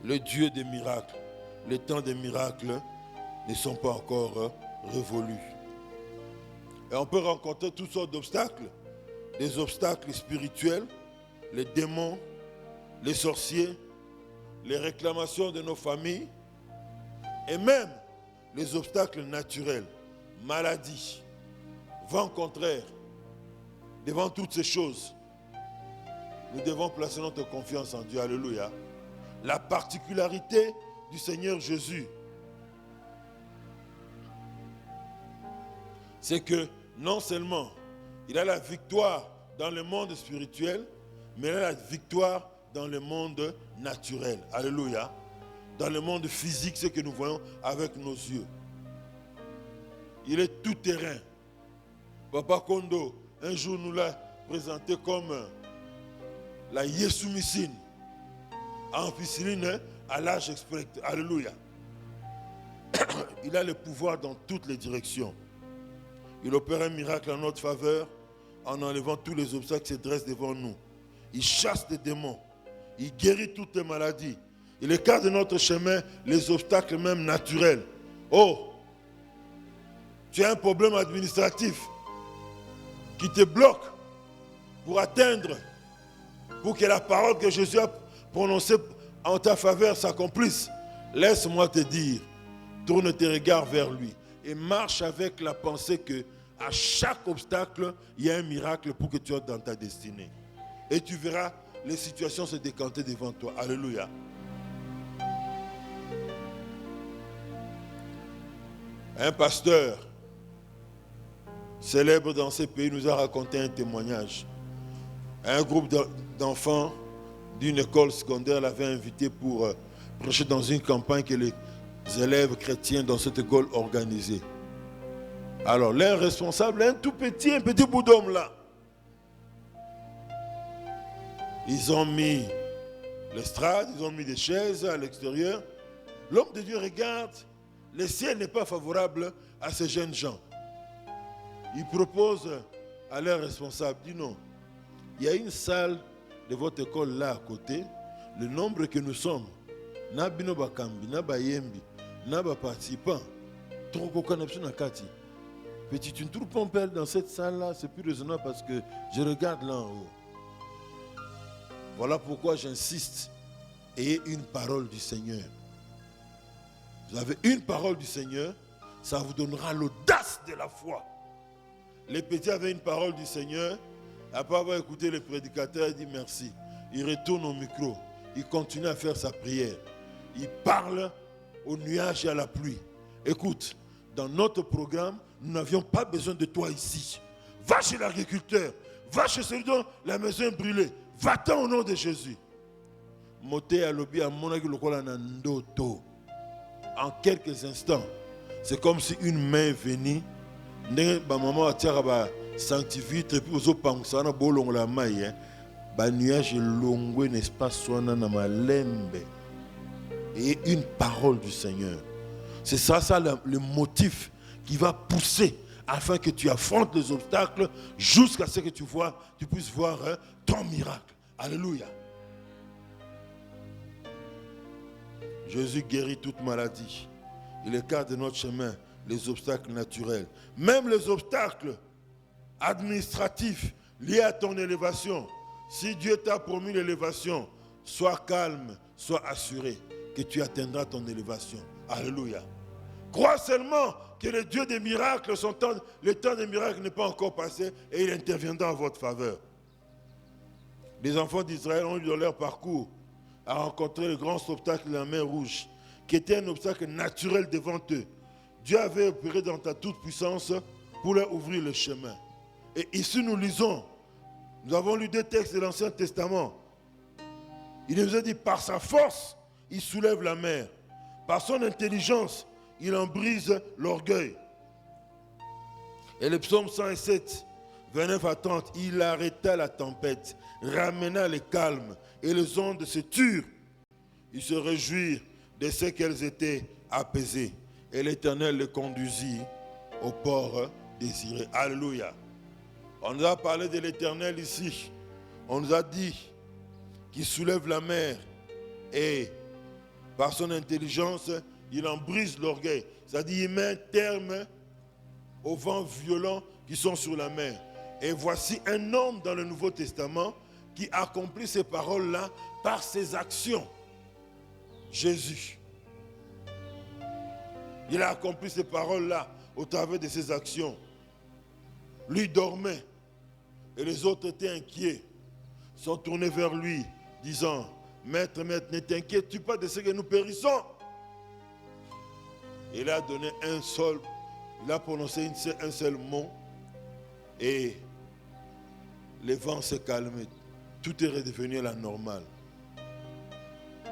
Le Dieu des miracles, les temps des miracles ne sont pas encore révolus. Et on peut rencontrer toutes sortes d'obstacles, des obstacles spirituels, les démons, les sorciers, les réclamations de nos familles, et même les obstacles naturels, maladies, vent contraire. Devant toutes ces choses, nous devons placer notre confiance en Dieu. Alléluia. La particularité du Seigneur Jésus, c'est que non seulement il a la victoire dans le monde spirituel, mais il a la victoire dans le monde naturel. Alléluia. Dans le monde physique, ce que nous voyons avec nos yeux. Il est tout terrain. Papa Kondo, un jour, nous l'a présenté comme la Yesumicine, ampicilline à l'âge expecté. Alléluia. Il a le pouvoir dans toutes les directions. Il opère un miracle en notre faveur en enlevant tous les obstacles qui se dressent devant nous. Il chasse des démons. Il guérit toutes les maladies. Il écarte de notre chemin les obstacles même naturels. Oh, tu as un problème administratif qui te bloque pour atteindre, pour que la parole que Jésus a prononcée en ta faveur s'accomplisse. Laisse-moi te dire, tourne tes regards vers lui et marche avec la pensée que à chaque obstacle, il y a un miracle pour que tu entres dans ta destinée. Et tu verras les situations se décanter devant toi. Alléluia. Un pasteur célèbre dans ces pays nous a raconté un témoignage. Un groupe d'enfants d'une école secondaire l'avait invité pour prêcher dans une campagne que les élèves chrétiens dans cette école organisaient. Alors l'un responsable, un petit bout d'homme là. Ils ont mis l'estrade, ils ont mis des chaises à l'extérieur. L'homme de Dieu regarde, le ciel n'est pas favorable à ces jeunes gens. Il propose à leur responsable, dit non, il y a une salle de votre école là à côté, le nombre que nous sommes, na bino bakambi, na bayembi, na participants, petit, tu ne trouves pas un père dans cette salle-là, c'est plus raisonnable parce que je regarde là en haut. Voilà pourquoi j'insiste, ayez une parole du Seigneur. Vous avez une parole du Seigneur, ça vous donnera l'audace de la foi. Les petits avaient une parole du Seigneur, après avoir écouté le prédicateur, il dit merci. Il retourne au micro, il continue à faire sa prière. Il parle au nuage et à la pluie. Écoute, dans notre programme, nous n'avions pas besoin de toi ici. Va chez l'agriculteur, va chez celui dont la maison est brûlée. Va-t'en au nom de Jésus. Moté à l'obi à monaki lokola na ndoto. En quelques instants, c'est comme si une main venue. Ba maman atira ba sanctifie et puis ozo pangsa na bolong la maille. Ba nuage longwe n'est-ce pas sona na malembe. Et une parole du Seigneur. C'est ça le motif qui va pousser afin que tu affrontes les obstacles jusqu'à ce que tu puisses voir ton miracle. Alléluia. Jésus guérit toute maladie. Il écarte de notre chemin les obstacles naturels. Même les obstacles administratifs liés à ton élévation. Si Dieu t'a promis l'élévation, sois calme, sois assuré que tu atteindras ton élévation. Alléluia. Crois seulement que le Dieu des miracles, le temps des miracles n'est pas encore passé et il interviendra en votre faveur. Les enfants d'Israël ont eu dans leur parcours à rencontrer le grand obstacle de la mer Rouge, qui était un obstacle naturel devant eux. Dieu avait opéré dans ta toute puissance pour leur ouvrir le chemin. Et ici nous lisons, nous avons lu deux textes de l'Ancien Testament. Il nous a dit, par sa force, il soulève la mer. Par son intelligence, il en brise l'orgueil. Et le psaume 107, 29 à 30, il arrêta la tempête, ramena le calme, et les ondes se turent. Ils se réjouirent de ce qu'elles étaient apaisées. Et l'Éternel les conduisit au port désiré. Alléluia. On nous a parlé de l'Éternel ici. On nous a dit qu'il soulève la mer et par son intelligence, il en brise l'orgueil. C'est-à-dire, il met un terme aux vents violents qui sont sur la mer. Et voici un homme dans le Nouveau Testament qui accomplit ces paroles-là par ses actions. Jésus. Il a accompli ces paroles-là au travers de ses actions. Lui dormait et les autres étaient inquiets. Ils sont tournés vers lui, disant, Maître, ne t'inquiètes-tu pas de ce que nous périssons? Il a donné il a prononcé un seul mot et les vents se calmaient. Tout est redevenu à la normale.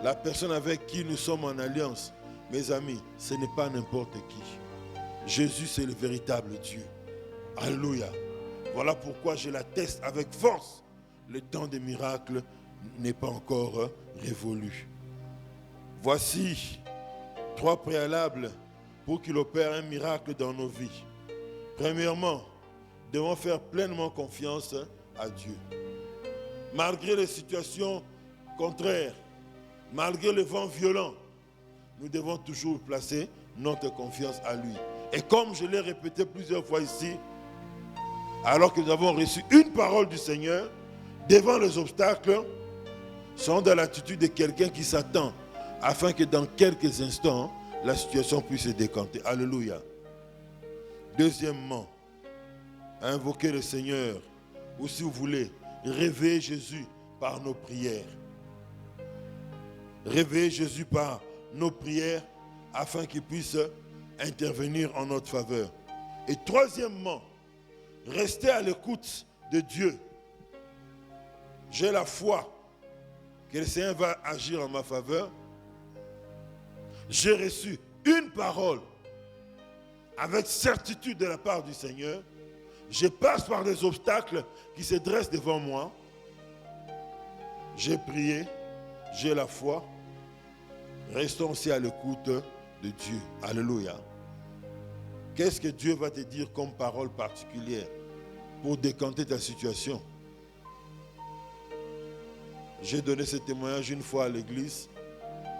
La personne avec qui nous sommes en alliance, mes amis, ce n'est pas n'importe qui. Jésus, c'est le véritable Dieu. Alléluia. Voilà pourquoi je l'atteste avec force. Le temps des miracles n'est pas encore révolu. Voici 3 préalables pour qu'il opère un miracle dans nos vies. Premièrement, nous devons faire pleinement confiance à Dieu. Malgré les situations contraires, malgré le vent violent, nous devons toujours placer notre confiance à lui. Et comme je l'ai répété plusieurs fois ici, alors que nous avons reçu une parole du Seigneur, devant les obstacles, sont dans l'attitude de quelqu'un qui s'attend afin que dans quelques instants, la situation puisse se décanter. Alléluia. Deuxièmement, invoquer le Seigneur, ou si vous voulez, réveiller Jésus par nos prières. Réveiller Jésus par nos prières afin qu'il puisse intervenir en notre faveur. Et troisièmement, rester à l'écoute de Dieu. J'ai la foi que le Seigneur va agir en ma faveur. J'ai reçu une parole avec certitude de la part du Seigneur. Je passe par des obstacles qui se dressent devant moi. J'ai prié, j'ai la foi. Restons aussi à l'écoute de Dieu. Alléluia. Qu'est-ce que Dieu va te dire comme parole particulière pour décanter ta situation? J'ai donné ce témoignage une fois à l'église.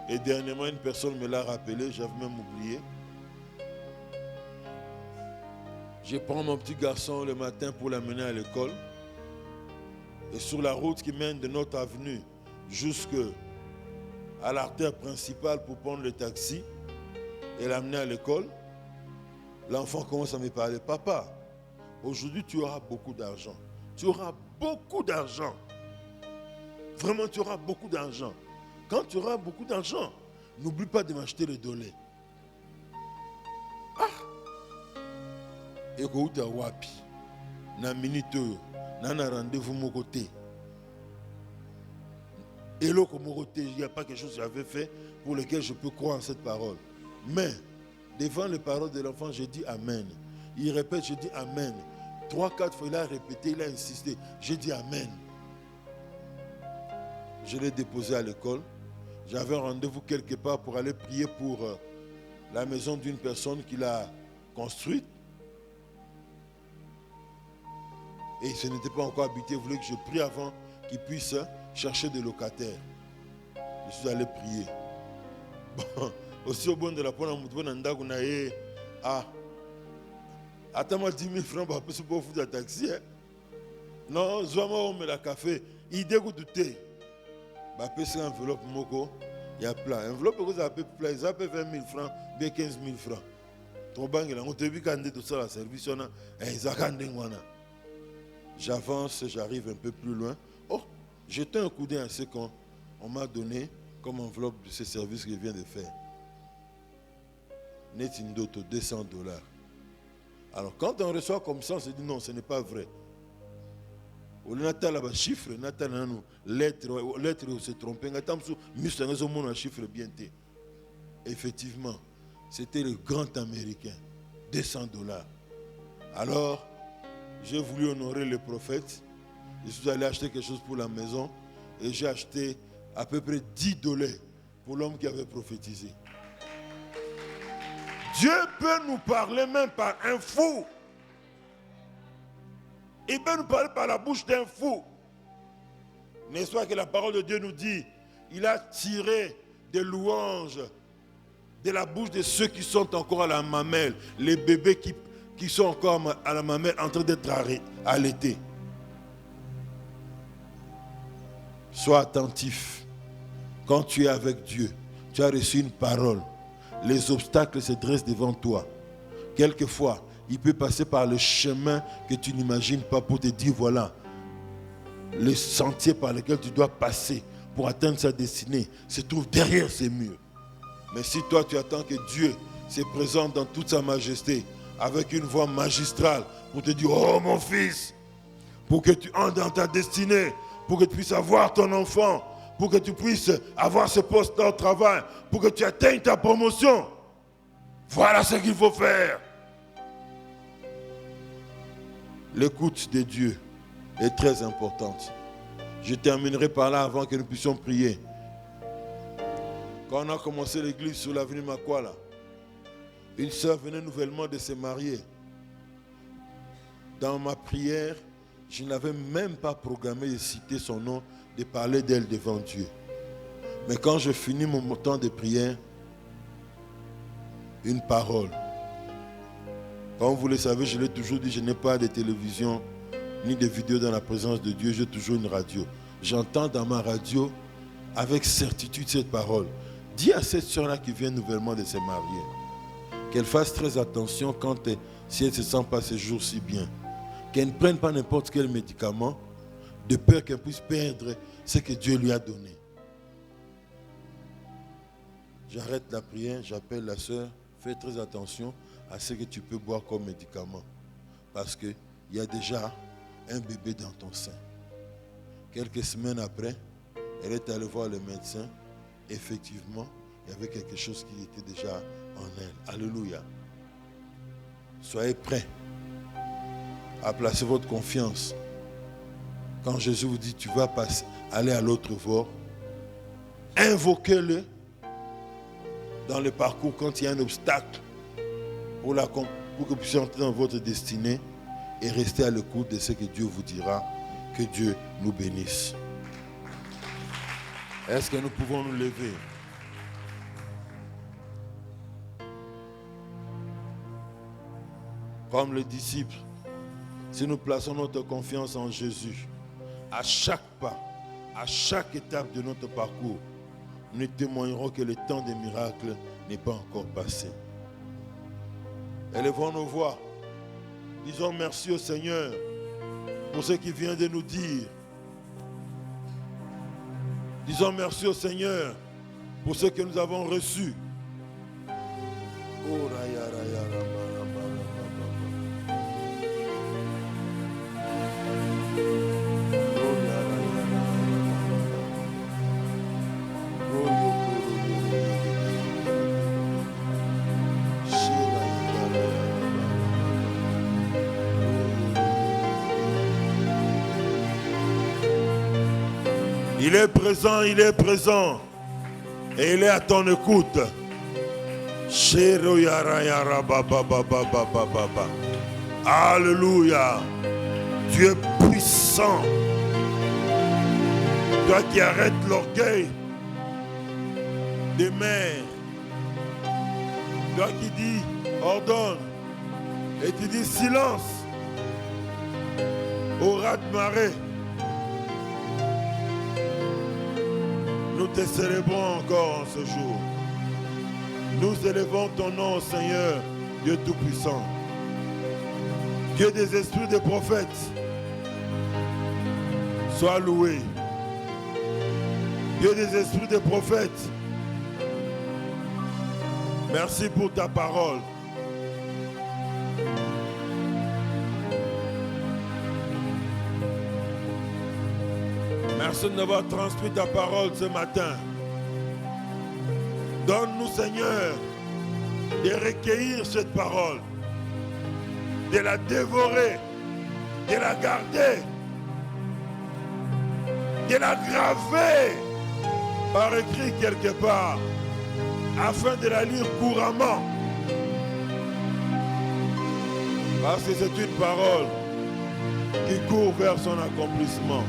Et dernièrement, une personne me l'a rappelé. J'avais même oublié. Je prends mon petit garçon le matin pour l'amener à l'école. Et sur la route qui mène de notre avenue jusqu'à l'artère principale pour prendre le taxi et l'amener à l'école, l'enfant commence à me parler. Papa, aujourd'hui tu auras beaucoup d'argent. Tu auras beaucoup d'argent. Vraiment, tu auras beaucoup d'argent. Quand tu auras beaucoup d'argent, n'oublie pas de m'acheter le dollar. Ah! Et quand tu as wapi, na minute, na rendez-vous mon côté. Et là, comme côté, il n'y a pas quelque chose que j'avais fait pour lequel je peux croire en cette parole. Mais, devant les paroles de l'enfant, j'ai dit Amen. Il répète, je dis Amen. 3-4 fois, il a répété, il a insisté. J'ai dit Amen. Je l'ai déposé à l'école. J'avais un rendez-vous quelque part pour aller prier pour la maison d'une personne qu'il a construite. Et ce n'était pas encore habité. Il voulait que je prie avant qu'il puisse chercher des locataires. Je suis allé prier. Bon, aussi au bon de la pointe, attends-moi 10 000 francs pour pouvoir foutre un taxi. Non, je vais me la café. Il dégoûte de thé. C'est une enveloppe, il y a plein. Enveloppe, ils appellent 20 000 francs, bien 15 000 francs. Ton banque, on te dit quand tout ça, la service, j'avance, j'arrive un peu plus loin. Oh, j'étais un coup d'œil à ce qu'on m'a donné comme enveloppe de ce service que je viens de faire. Net Indoto, $200. Alors, quand on reçoit comme ça, on se dit non, ce n'est pas vrai. On a un chiffre, on a une lettre, on s'est trompé. On a un chiffre bien. Effectivement, c'était le grand américain, $200. Alors, j'ai voulu honorer le prophète. Je suis allé acheter quelque chose pour la maison et j'ai acheté à peu près $10 pour l'homme qui avait prophétisé. Dieu peut nous parler même par un fou. Il peut nous parler par la bouche d'un fou. N'est-ce pas que la parole de Dieu nous dit, il a tiré des louanges de la bouche de ceux qui sont encore à la mamelle, les bébés qui sont encore à la mamelle en train d'être allaités. Sois attentif. Quand tu es avec Dieu, tu as reçu une parole. Les obstacles se dressent devant toi. Quelquefois, il peut passer par le chemin que tu n'imagines pas pour te dire, voilà, le sentier par lequel tu dois passer pour atteindre sa destinée se trouve derrière ces murs. Mais si toi, tu attends que Dieu se présente dans toute sa majesté, avec une voix magistrale, pour te dire, oh mon fils, pour que tu entres dans ta destinée, pour que tu puisses avoir ton enfant, pour que tu puisses avoir ce poste au travail, pour que tu atteignes ta promotion. Voilà ce qu'il faut faire. L'écoute de Dieu est très importante. Je terminerai par là avant que nous puissions prier. Quand on a commencé l'église sur l'avenue Makwala, une sœur venait nouvellement de se marier. Dans ma prière, je n'avais même pas programmé de citer son nom, de parler d'elle devant Dieu. Mais quand je finis mon temps de prière, une parole. Comme vous le savez, je l'ai toujours dit, je n'ai pas de télévision ni de vidéo dans la présence de Dieu, j'ai toujours une radio. J'entends dans ma radio avec certitude cette parole. Dis à cette soeur-là qui vient nouvellement de se marier qu'elle fasse très attention si elle ne se sent pas ce jour si bien. Qu'elle ne prenne pas n'importe quel médicament de peur qu'elle puisse perdre ce que Dieu lui a donné. J'arrête la prière, j'appelle la soeur, fais très attention à ce que tu peux boire comme médicament. Parce qu'il y a déjà un bébé dans ton sein. Quelques semaines après, elle est allée voir le médecin. Effectivement, il y avait quelque chose qui était déjà en elle. Alléluia. Soyez prêts à placer votre confiance. Quand Jésus vous dit, tu vas aller à l'autre bord, invoquez-le dans le parcours quand il y a un obstacle pour que vous puissiez entrer dans votre destinée et rester à l'écoute de ce que Dieu vous dira. Que Dieu nous bénisse. Est-ce que nous pouvons nous lever? Comme les disciples, si nous plaçons notre confiance en Jésus, à chaque pas, à chaque étape de notre parcours, nous témoignerons que le temps des miracles n'est pas encore passé. Élevons nos voix. Disons merci au Seigneur pour ce qu'il vient de nous dire. Disons merci au Seigneur pour ce que nous avons reçu. Oh, raya, raya, rama, rama, rama, rama. Oh, ya, raya, rama, rama. Oh, yo, yo, yo, yo, yo, yo. Shira, ya, raya, rama, rama. Il est présent et il est à ton écoute. Alléluia. Tu es puissant. Toi qui arrêtes l'orgueil des mères. Toi qui dis ordonne et tu dis silence au raz de marée. Nous te célébrons encore en ce jour. Nous élevons ton nom, Seigneur, Dieu Tout-Puissant. Dieu des esprits des prophètes, sois loué. Dieu des esprits des prophètes, merci pour ta parole. Merci de nous avoir transmis ta parole ce matin. Donne-nous, Seigneur, de recueillir cette parole, de la dévorer, de la garder, de la graver par écrit quelque part, afin de la lire couramment. Parce que c'est une parole qui court vers son accomplissement.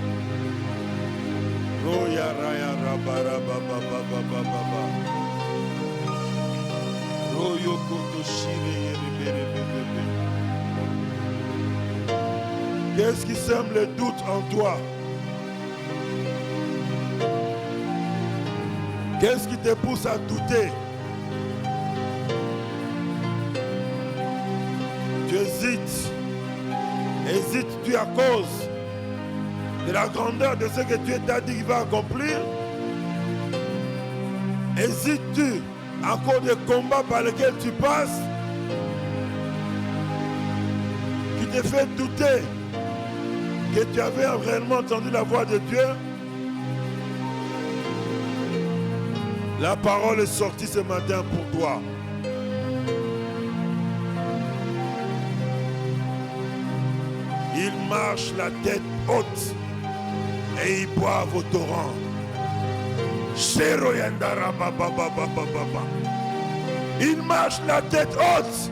Qu'est-ce qui sème le doute en toi? Qu'est-ce qui te pousse à douter? Tu hésites. Hésites-tu à cause de la grandeur de ce que tu t'as dit qu'il va accomplir? Hésites-tu à cause des combats par lesquels tu passes, qui te fait douter que tu avais réellement entendu la voix de Dieu? La parole est sortie ce matin pour toi. Il marche la tête haute et il boit au torrent. Il marche la tête haute.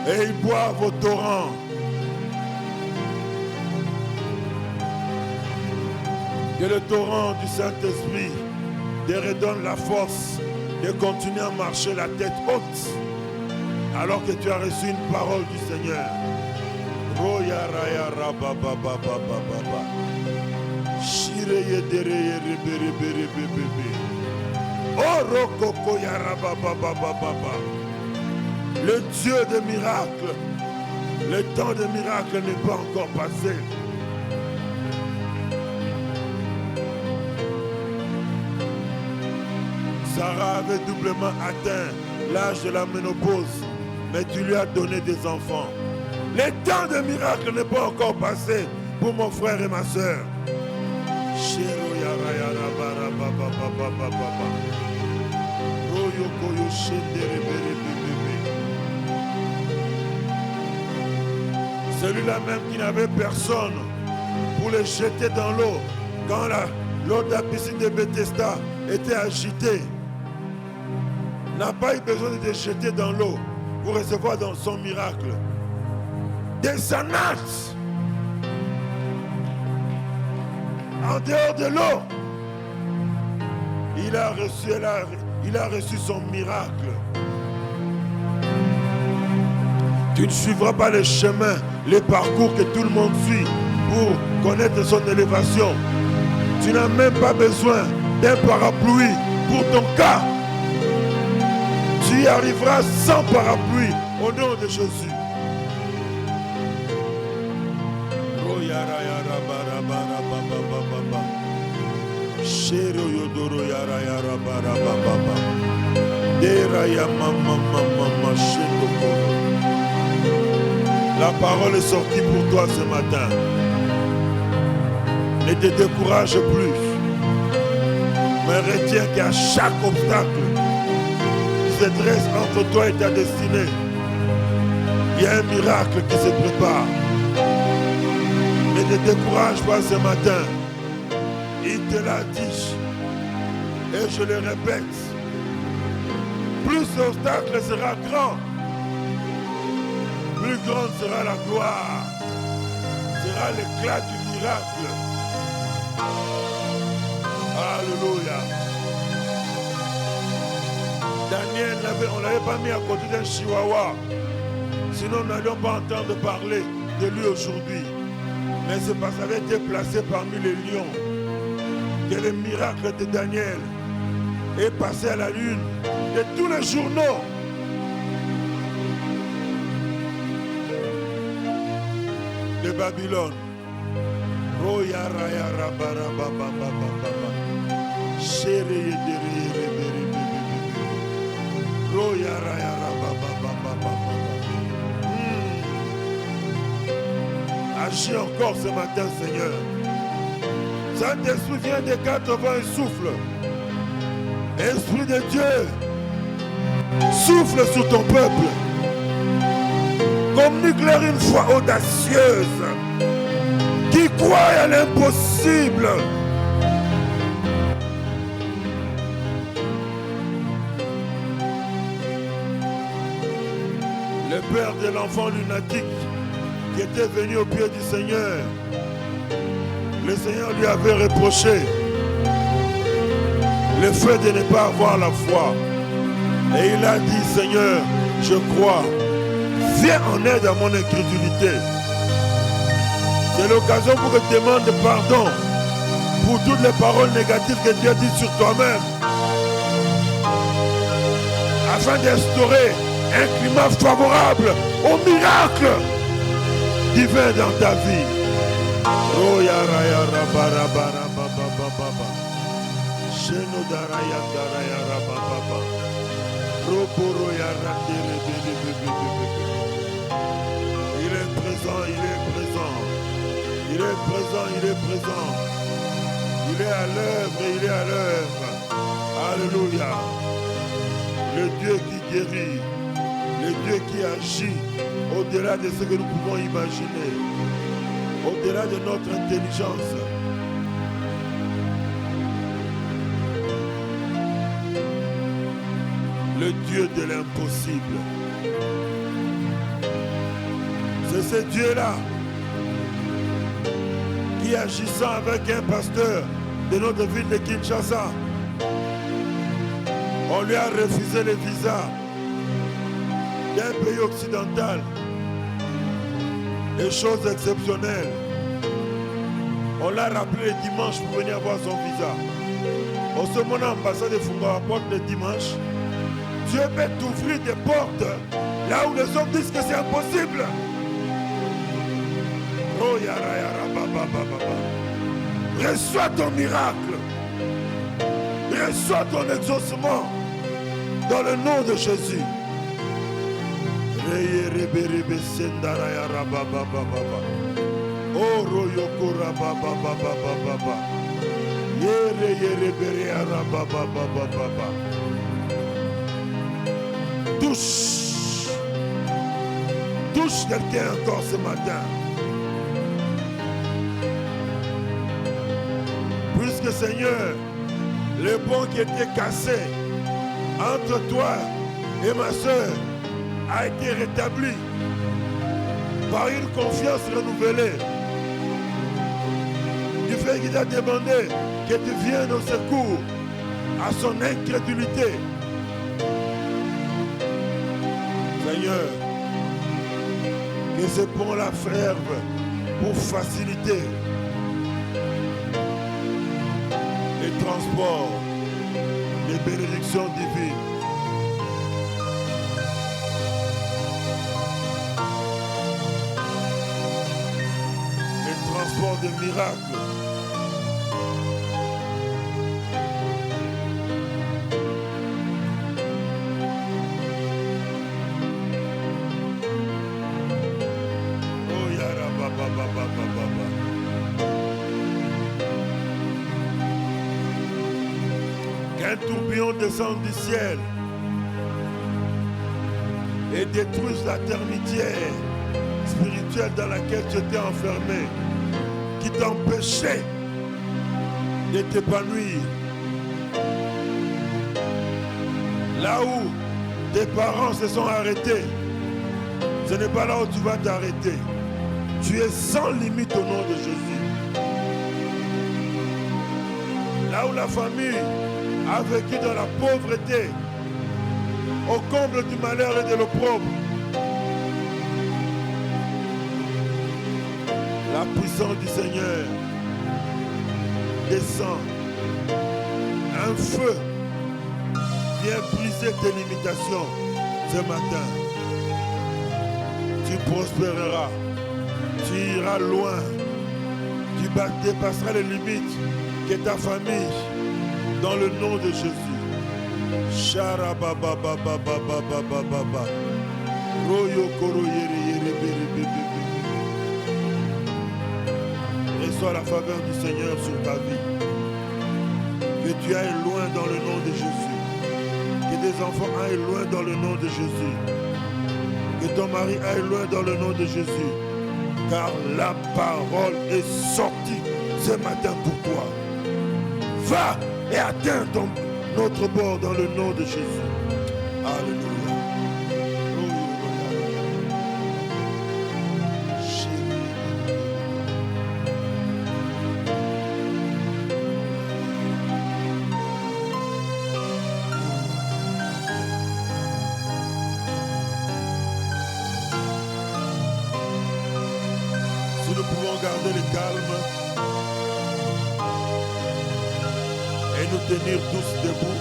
Et il boit au torrent. Que le torrent du Saint-Esprit te redonne la force de continuer à marcher la tête haute alors que tu as reçu une parole du Seigneur. Le Dieu des miracles, le temps des miracles n'est pas encore passé. Sarah avait doublement atteint l'âge de la ménopause, mais tu lui as donné des enfants. Le temps de miracle n'est pas encore passé pour mon frère et ma soeur. Celui-là même qui n'avait personne pour le jeter dans l'eau quand l'eau de la piscine de Bethesda était agitée, n'a pas eu besoin de te jeter dans l'eau pour recevoir dans son miracle. Des sanates En dehors de l'eau, il a reçu son miracle. Tu ne suivras pas les chemins, les parcours que tout le monde suit pour connaître son élévation. Tu n'as même pas besoin d'un parapluie pour ton cas. Tu y arriveras sans parapluie au nom de Jésus. La parole est sortie pour toi ce matin. Ne te décourage plus. Mais retiens qu'à chaque obstacle qui se dresse entre toi et ta destinée, il y a un miracle qui se prépare. Ne te décourage pas ce matin. Il te l'a dit. Et je le répète. Plus l'obstacle sera grand, plus grande sera la gloire. Sera l'éclat du miracle. Alléluia. Daniel, on ne l'avait pas mis à côté d'un chihuahua. Sinon, nous n'allions pas entendre parler de lui aujourd'hui. Mais c'est parce qu'il avait été placé parmi les lions que le miracle de Daniel est passé à la lune de tous les journaux. De Babylone. Agis encore ce matin, Seigneur. Saint-Esprit vient des 80 et souffle. Esprit de Dieu, souffle sur ton peuple. Communique-leur une foi audacieuse qui croit à l'impossible. Le père de l'enfant lunatique qui était venu au pied du Seigneur, le Seigneur lui avait reproché le fait de ne pas avoir la foi. Et il a dit, Seigneur, je crois, viens en aide à mon incrédulité. C'est l'occasion pour que tu demandes pardon pour toutes les paroles négatives que Dieu dit sur toi-même, afin d'instaurer un climat favorable au miracle divin dans ta vie. Oh ya raya rabara bara baba baba. Sheno daraya daraya rababa. Roboro ya ratele bebe. Il est présent, il est présent. Il est présent, il est présent. Il est à l'œuvre, il est à l'œuvre. Alléluia. Le Dieu qui guérit, le Dieu qui agit au-delà de ce que nous pouvons imaginer, au-delà de notre intelligence. Le Dieu de l'impossible. C'est ce Dieu-là qui, agissant avec un pasteur de notre ville de Kinshasa, on lui a refusé le visa d'un pays occidental. Des choses exceptionnelles. On l'a rappelé le dimanche pour venir avoir son visa. Au ce moment, l'ambassade de Funga à porte le dimanche. Dieu peut t'ouvrir des portes là où les hommes disent que c'est impossible. Oh yara yara baba baba. Reçois ton miracle. Reçois ton exaucement dans le nom de Jésus. Oh royoko raba baba baba. Yere bere raba baba. Touche quelqu'un encore ce matin. Puisque Seigneur, le pont qui était cassé entre toi et ma soeur a été rétabli par une confiance renouvelée. Tu celui qui t'a demandé que tu viennes au secours à son incrédulité. Seigneur, que ce pont la ferme pour faciliter les transports, les bénédictions divines. Les transports des miracles. Qu'un tourbillon descende du ciel et détruise la termitière spirituelle dans laquelle tu étais enfermé, qui t'empêchait de t'épanouir. Là où tes parents se sont arrêtés, ce n'est pas là où tu vas t'arrêter. Tu es sans limite au nom de Jésus. Là où la famille a vécu dans la pauvreté, au comble du malheur et de l'opprobre, la puissance du Seigneur descend. Un feu vient briser tes limitations ce matin. Tu prospéreras, tu iras loin, tu dépasseras les limites que ta famille, dans le nom de Jésus. Sharababababababababa. Royo koro yere yere bere bebe bebe. Reçois la faveur du Seigneur sur ta vie. Que tu ailles loin dans le nom de Jésus. Que tes enfants aillent loin dans le nom de Jésus. Que ton mari aille loin dans le nom de Jésus. Car la parole est sortie ce matin pour toi. Va et atteins notre bord dans le nom de Jésus. Alléluia. Si nous pouvons garder le calme et nous tenir tous debout.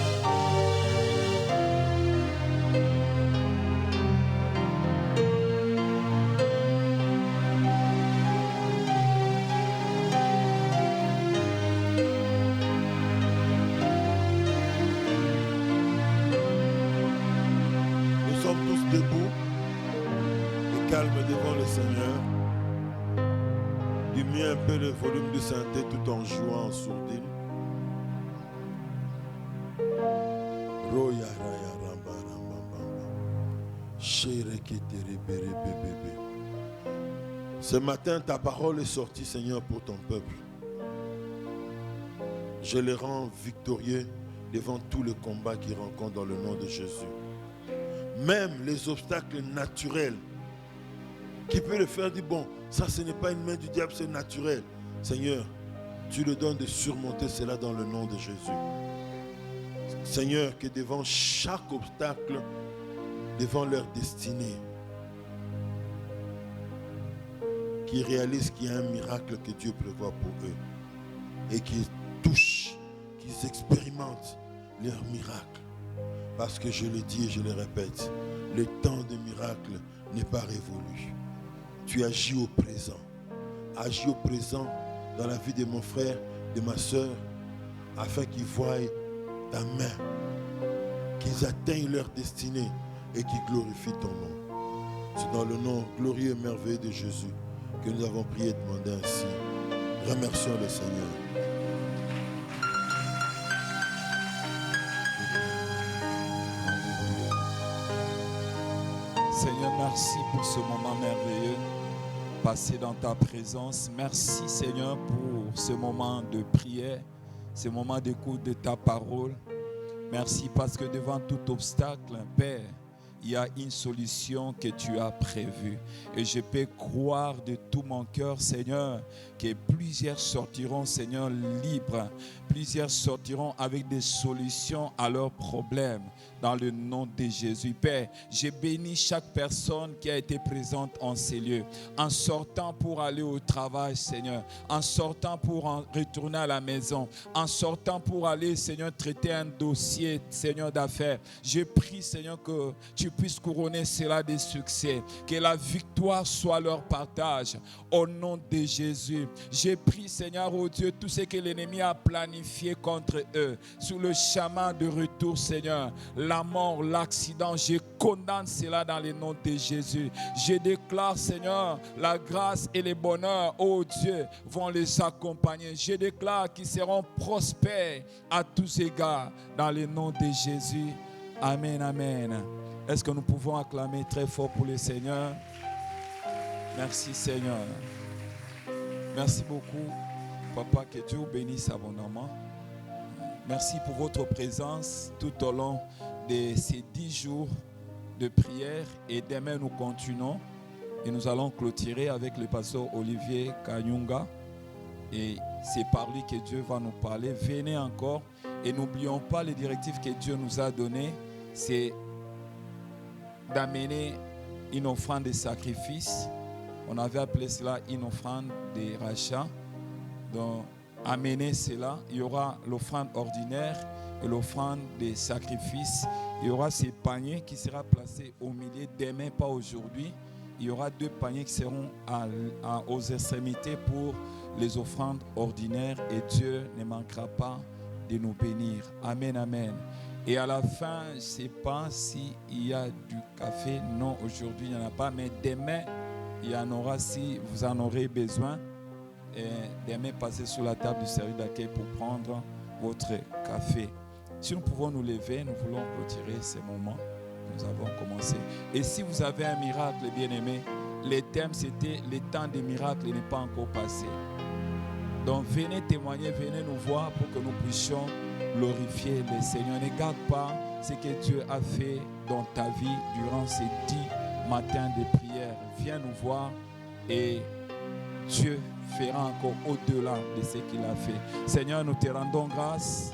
Nous sommes tous debout et calmes devant le Seigneur. Diminue un peu le volume de synthé tout en jouant en sourdine. Ce matin, ta parole est sortie, Seigneur, pour ton peuple. Je les rends victorieux devant tous les combats qu'ils rencontrent dans le nom de Jésus. Même les obstacles naturels qui peuvent le faire dire, bon, ça ce n'est pas une main du diable, c'est naturel. Seigneur, tu le donnes de surmonter cela dans le nom de Jésus. Seigneur, que devant chaque obstacle, devant leur destinée, qu'ils réalisent qu'il y a un miracle que Dieu prévoit pour eux et qu'ils touchent, qu'ils expérimentent leur miracle. Parce que je le dis et je le répète, le temps des miracles n'est pas révolu. Tu agis au présent. Agis au présent dans la vie de mon frère, de ma soeur, afin qu'ils voient ta main, qu'ils atteignent leur destinée et qu'ils glorifient ton nom. C'est dans le nom glorieux et merveilleux de Jésus que nous avons prié et demandé ainsi. Remercions le Seigneur. Seigneur, merci pour ce moment merveilleux passé dans ta présence. Merci Seigneur pour ce moment de prière, ce moment d'écoute de ta parole. Merci parce que devant tout obstacle, Père, il y a une solution que tu as prévue. Et je peux croire de tout mon cœur, Seigneur, que plusieurs sortiront, Seigneur, libres. Plusieurs sortiront avec des solutions à leurs problèmes. Dans le nom de Jésus. Père, je bénis chaque personne qui a été présente en ces lieux. En sortant pour aller au travail, Seigneur. En sortant pour retourner à la maison. En sortant pour aller, Seigneur, traiter un dossier, Seigneur, d'affaires. Je prie, Seigneur, que tu puisses couronner cela de succès. Que la victoire soit leur partage. Au nom de Jésus. Je prie, Seigneur, oh Dieu, tout ce que l'ennemi a planifié contre eux. Sur le chemin de retour, Seigneur. La mort, l'accident, je condamne cela dans le nom de Jésus. Je déclare, Seigneur, la grâce et le bonheur, oh Dieu, vont les accompagner. Je déclare qu'ils seront prospères à tous égards dans le nom de Jésus. Amen, amen. Est-ce que nous pouvons acclamer très fort pour le Seigneur? Merci, Seigneur. Merci beaucoup, Papa, que Dieu vous bénisse abondamment. Merci pour votre présence tout au long de ces 10 jours de prière. Et demain, nous continuons et nous allons clôturer avec le pasteur Olivier Kanyunga. Et c'est par lui que Dieu va nous parler. Venez encore et n'oublions pas les directives que Dieu nous a données. C'est d'amener une offrande de sacrifice. On avait appelé cela une offrande de rachat. Donc, amener cela. Il y aura l'offrande ordinaire et l'offrande des sacrifices. Il y aura ces paniers qui seront placés au milieu demain, pas aujourd'hui. Il y aura 2 paniers qui seront aux extrémités pour les offrandes ordinaires et Dieu ne manquera pas de nous bénir. Amen, amen. Et à la fin, je ne sais pas s'il y a du café. Non, aujourd'hui, il n'y en a pas. Mais demain, il y en aura si vous en aurez besoin. Et demain, passez sur la table du service d'accueil pour prendre votre café. Si nous pouvons nous lever, nous voulons clôturer ce moment. Nous avons commencé. Et si vous avez un miracle, bien-aimé, le thème c'était « Le temps des miracles n'est pas encore passé ». Donc venez témoigner, venez nous voir pour que nous puissions glorifier le Seigneur. Ne garde pas ce que Dieu a fait dans ta vie durant ces 10 matins de prière. Viens nous voir et Dieu fera encore au-delà de ce qu'il a fait. Seigneur, nous te rendons grâce